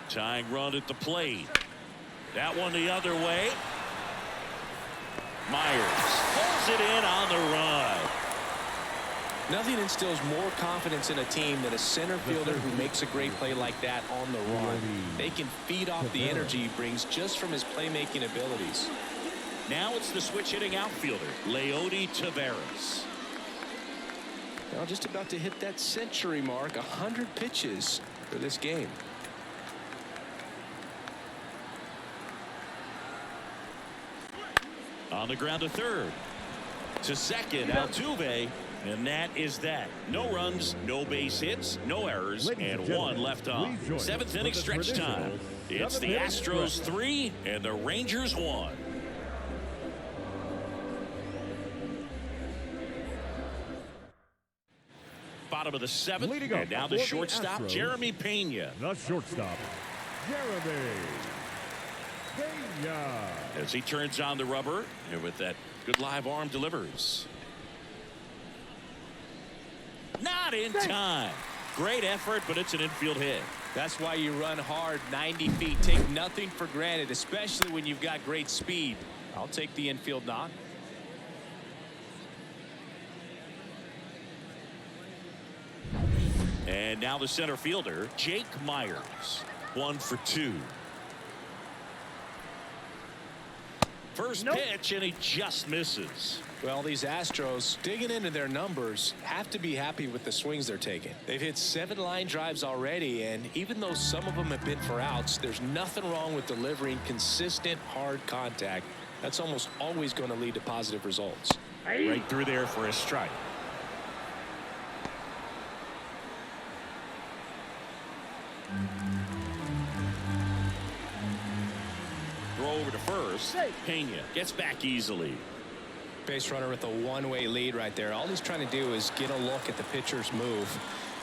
Tying run at the plate. That one the other way. Myers pulls it in on the run. Nothing instills more confidence in a team than a center fielder who makes a great play like that on the run. They can feed off the energy he brings just from his playmaking abilities. Now it's the switch hitting outfielder, Leody Taveras. Now just about to hit that century mark, 100 pitches for this game. On the ground to third. To second, Altuve. And that is that. No runs, no base hits, no errors, and 1 left on. 7th inning stretch time. It's the Astros 3 and the Rangers 1. Bottom of the 7th, and now the shortstop, Jeremy Pena. The shortstop, Jeremy Pena. As he turns on the rubber, and with that good live arm delivers. Not in time. Great effort, but it's an infield hit. That's why you run hard 90 feet. Take nothing for granted, especially when you've got great speed. I'll take the infield knock. And now the center fielder, Jake Myers. 1 for 2. First pitch, and he just misses. Well, these Astros, digging into their numbers, have to be happy with the swings they're taking. They've hit 7 line drives already, and even though some of them have been for outs, there's nothing wrong with delivering consistent, hard contact. That's almost always going to lead to positive results. Right through there for a strike. Throw over to first. Pena gets back easily. Base runner with a one-way lead right there. All he's trying to do is get a look at the pitcher's move.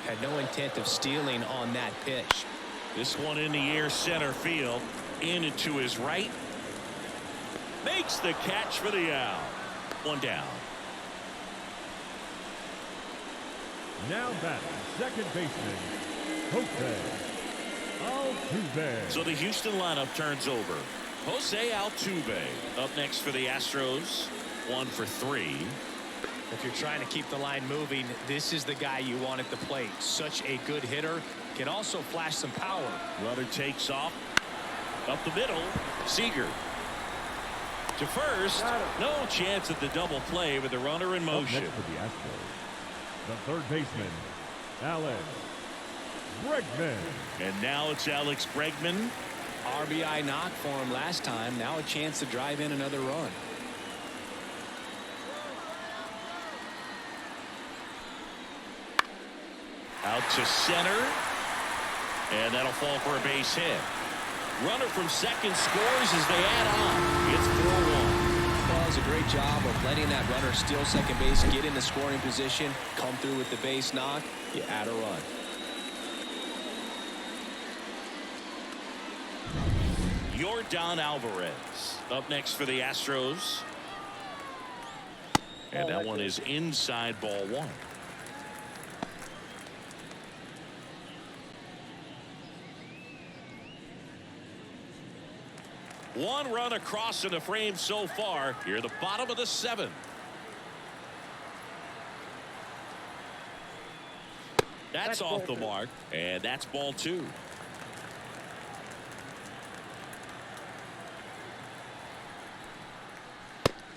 Had no intent of stealing on that pitch. This one in the air, center field. In and to his right. Makes the catch for the out. One down. Now batting, second baseman, Jose Altuve. So the Houston lineup turns over. Jose Altuve up next for the Astros. 1 for 3. If you're trying to keep the line moving, this is the guy you want at the plate. Such a good hitter. Can also flash some power. Runner takes off. Up the middle. Seager. To first. No chance at the double play with the runner in motion. Up next for the Astros, the third baseman, Alex Bregman. And now it's Alex Bregman. RBI knock for him last time. Now a chance to drive in another run. Out to center. And that'll fall for a base hit. Runner from second scores as they add on. It's 4-1. Well, it's a great job of letting that runner steal second base, get in the scoring position, come through with the base knock. You add a run. Yordan Alvarez up next for the Astros. And that one is inside ball 1. One run across in the frame so far. Here at the bottom of the 7th. That's off the mark, and that's ball 2.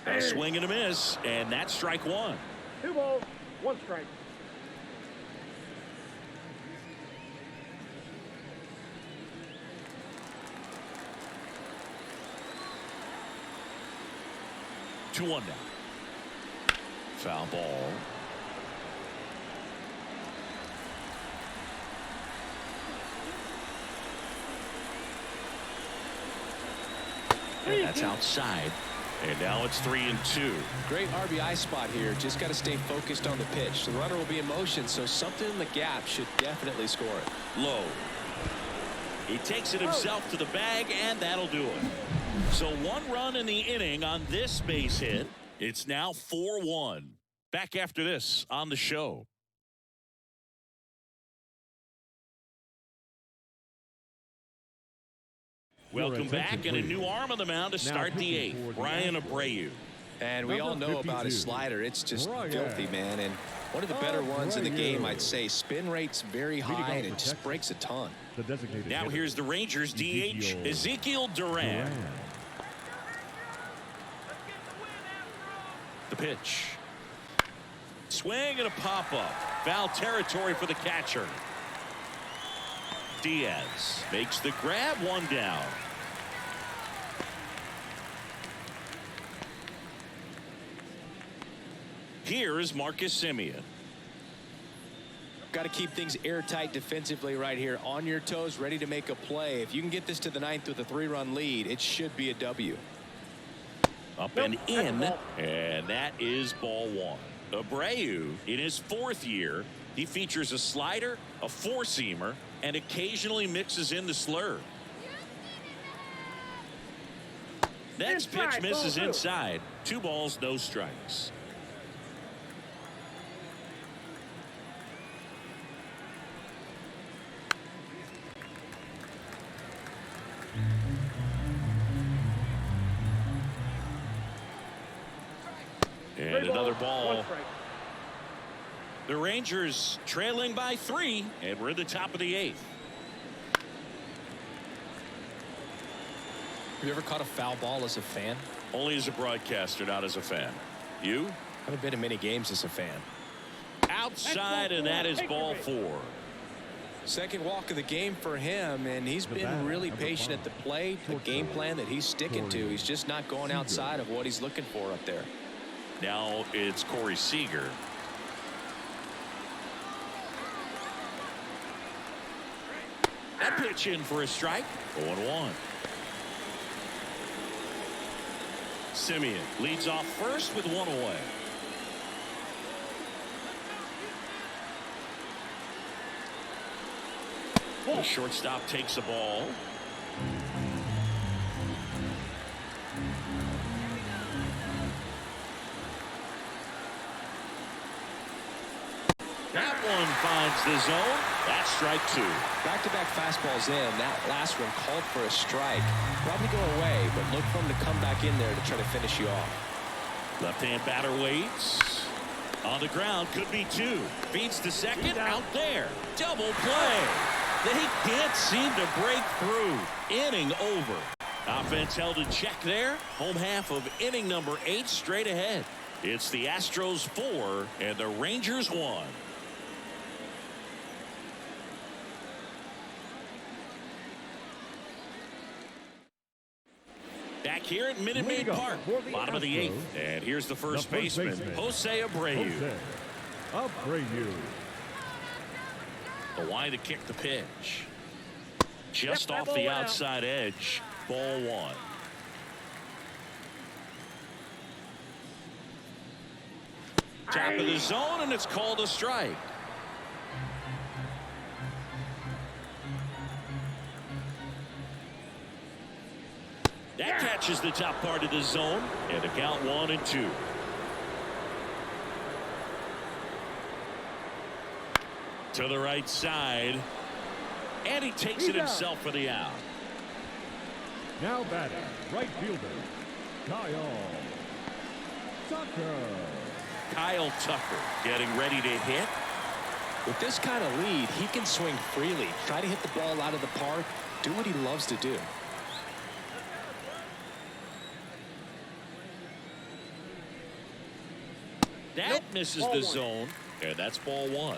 A swing and a miss, and that's strike 1. 2 balls, 1 strike. Two one now. Foul ball. And that's outside. And now it's 3-2. Great RBI spot here. Just got to stay focused on the pitch. The runner will be in motion, so something in the gap should definitely score it. Low. He takes it himself to the bag, and that'll do it. So 1 run in the inning on this base hit. It's now 4-1. Back after this on the show. Welcome back, and a new arm on the mound to start the 8th. Brian Abreu. And we all know about his slider. It's just filthy, man. And one of the better ones in the game, I'd say. Spin rate's very high, and it just breaks a ton. Now here's the Rangers DH, Ezekiel Duran. The pitch. Swing and a pop-up. Foul territory for the catcher. Diaz makes the grab, 1 down. Here is Marcus Semien. Got to keep things airtight defensively right here. On your toes, ready to make a play. If you can get this to the 9th with a 3-run lead, it should be a W. Up and in, and that is ball 1. Abreu, in his 4th year, he features a slider, a 4-seamer, and occasionally mixes in the slurve. Next pitch misses inside. 2 balls, no strikes. And another ball. The Rangers trailing by 3, and we're at the top of the 8th. Have you ever caught a foul ball as a fan? Only as a broadcaster, not as a fan. You? Haven't been to many games as a fan. Outside, and that is ball 4. Second walk of the game for him, and he's been really patient at the plate. The game plan that he's sticking to. He's just not going outside of what he's looking for up there. Now it's Corey Seager. That pitch in for a strike. 0-1. Semien leads off first with 1 away. The shortstop takes the ball. That one finds the zone. That's strike two. Back-to-back fastballs in. That last one called for a strike. Probably go away, but look for him to come back in there to try to finish you off. Left-hand batter waits. On the ground, could be two. Feeds to second, out there. Double play. They can't seem to break through. Inning over. Offense held in check there. Home half of inning number 8 straight ahead. It's the Astros 4 and the Rangers 1. Back here at Minute Maid Park, bottom of the 8th. And here's the first baseman, Jose Abreu. The wide to kick the pitch. Just off the outside edge. Ball 1. Top of the zone, and it's called a strike. That catches the top part of the zone, and the count 1-2. To the right side, and he takes it himself for the out. Now batting, right fielder, Kyle Tucker getting ready to hit. With this kind of lead, he can swing freely, try to hit the ball out of the park, do what he loves to do. That misses the zone, and that's ball 1.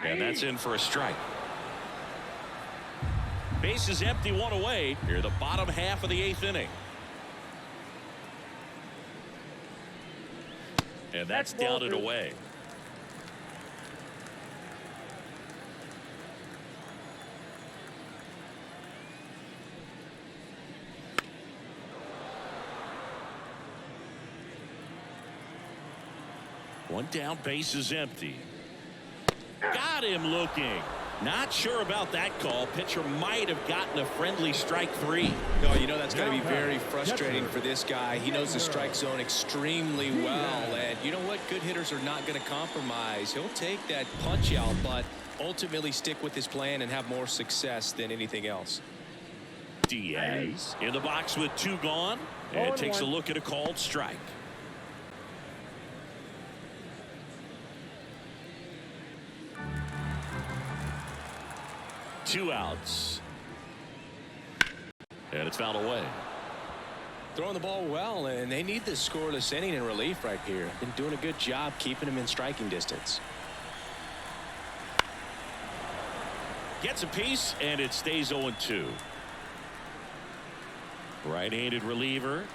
And that's in for a strike. Base is empty, 1 away. Here, the bottom half of the 8th inning. And that's down and away. One down, base is empty. Got him looking. Not sure about that call. Pitcher might have gotten a friendly strike 3. No, you know that's got to be very frustrating for this guy. He knows the strike zone extremely well. And you know what? Good hitters are not going to compromise. He'll take that punch out, but ultimately stick with his plan and have more success than anything else. Diaz in the box with 2 gone. And takes a look at a called strike. Two outs. And it's fouled away. Throwing the ball well, and they need this scoreless inning in relief right here. Been doing a good job keeping him in striking distance. Gets a piece, and it stays 0-2. Right-handed reliever.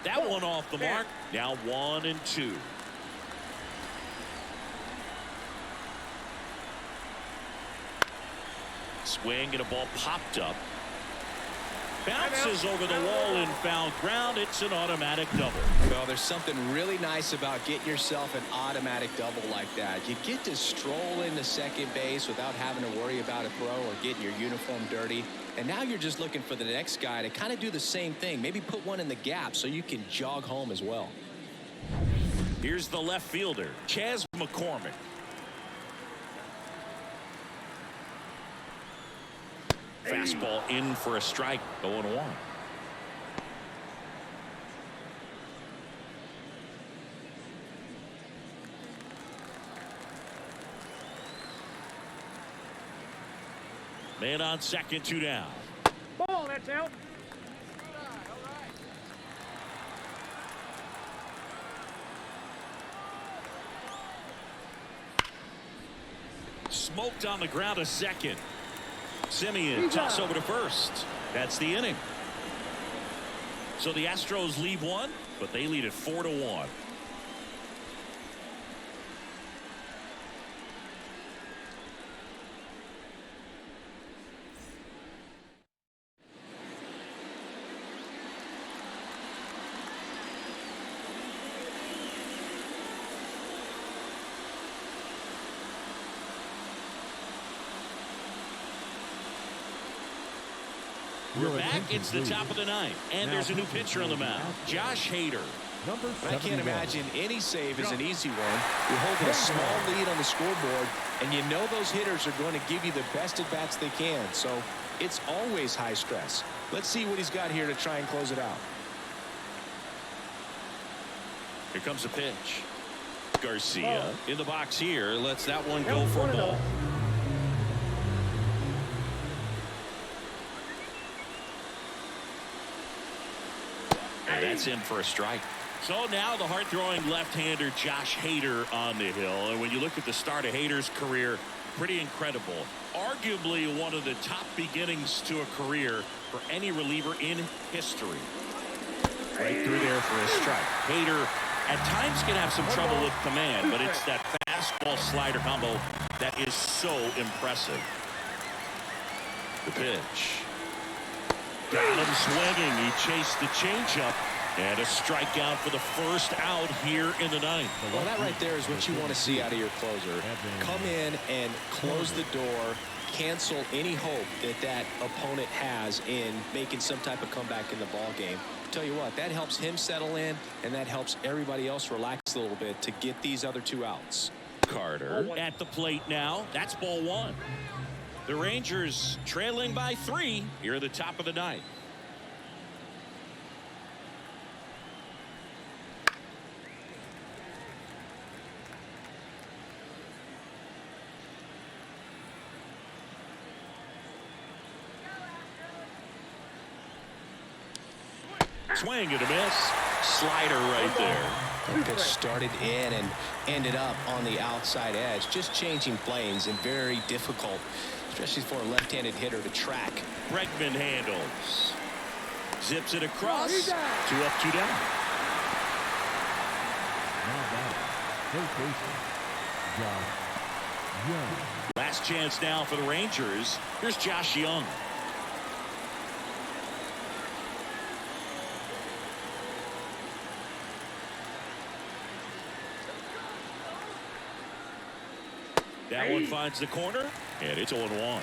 That one off the mark. Now 1-2. Swing and a ball popped up. Bounces over the wall and foul ground. It's an automatic double. Well, there's something really nice about getting yourself an automatic double like that. You get to stroll into second base without having to worry about a throw or getting your uniform dirty. And now you're just looking for the next guy to kind of do the same thing. Maybe put one in the gap so you can jog home as well. Here's the left fielder, Chas McCormick. Fastball in for a strike, 0-1. Man on second, 2 down. Ball, that's out. Smoked on the ground to second. Simeon toss over to first. That's the inning. So the Astros lead 1, but they lead it 4-1. We're back. It's the top of the ninth, and there's a new pitcher on the mound, Josh Hader. I can't imagine any save is an easy one. You're holding a small lead on the scoreboard, and you know those hitters are going to give you the best at-bats they can. So it's always high stress. Let's see what he's got here to try and close it out. Here comes a pitch. Garcia in the box here. Lets that one go for a ball. And that's in for a strike. So now the hard-throwing left-hander Josh Hader on the hill. And when you look at the start of Hader's career, pretty incredible. Arguably one of the top beginnings to a career for any reliever in history. Right through there for a strike. Hader at times can have some trouble with command, but it's that fastball slider combo that is so impressive. The pitch. Got him swinging. He chased the changeup. And a strikeout for the first out here in the ninth. Well, that right there is what you want to see out of your closer. Come in and close the door, cancel any hope that opponent has in making some type of comeback in the ball game. Tell you what, that helps him settle in, and that helps everybody else relax a little bit to get these other two outs. Carter at the plate now. That's ball one. The Rangers trailing by 3 here at the top of the ninth. Swing and a miss. Slider right there. The pitch started in and ended up on the outside edge. Just changing planes and very difficult, especially for a left-handed hitter to track. Bregman handles. Zips it across. 2 up, 2 down. Last chance now for the Rangers. Here's Josh Young. That one finds the corner, and it's 0-1.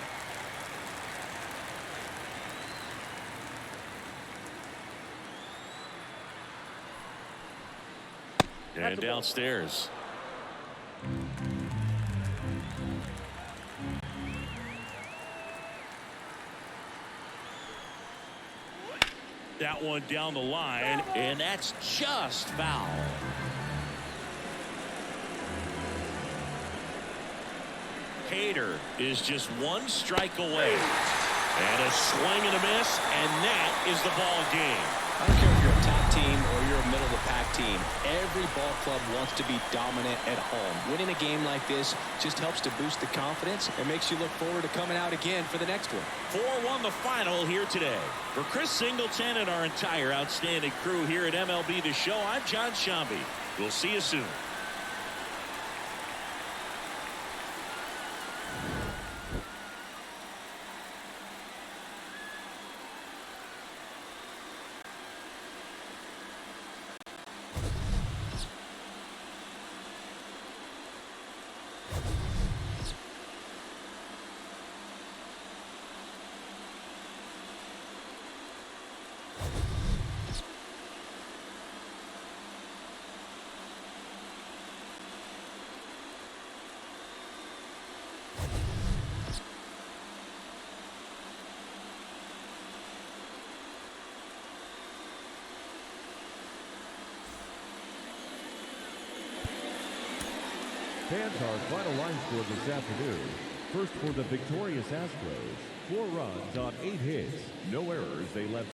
And downstairs. That one down the line, and that's just foul. Hader is just 1 strike away. And a swing and a miss, and that is the ball game. I don't care if you're a top team or you're a middle-of-the-pack team. Every ball club wants to be dominant at home. Winning a game like this just helps to boost the confidence and makes you look forward to coming out again for the next one. 4-1 the final here today. For Chris Singleton and our entire outstanding crew here at MLB The Show, I'm John Shambi. We'll see you soon. Fans, our final line score this afternoon. First for the victorious Astros. 4 runs on 8 hits. No errors. They left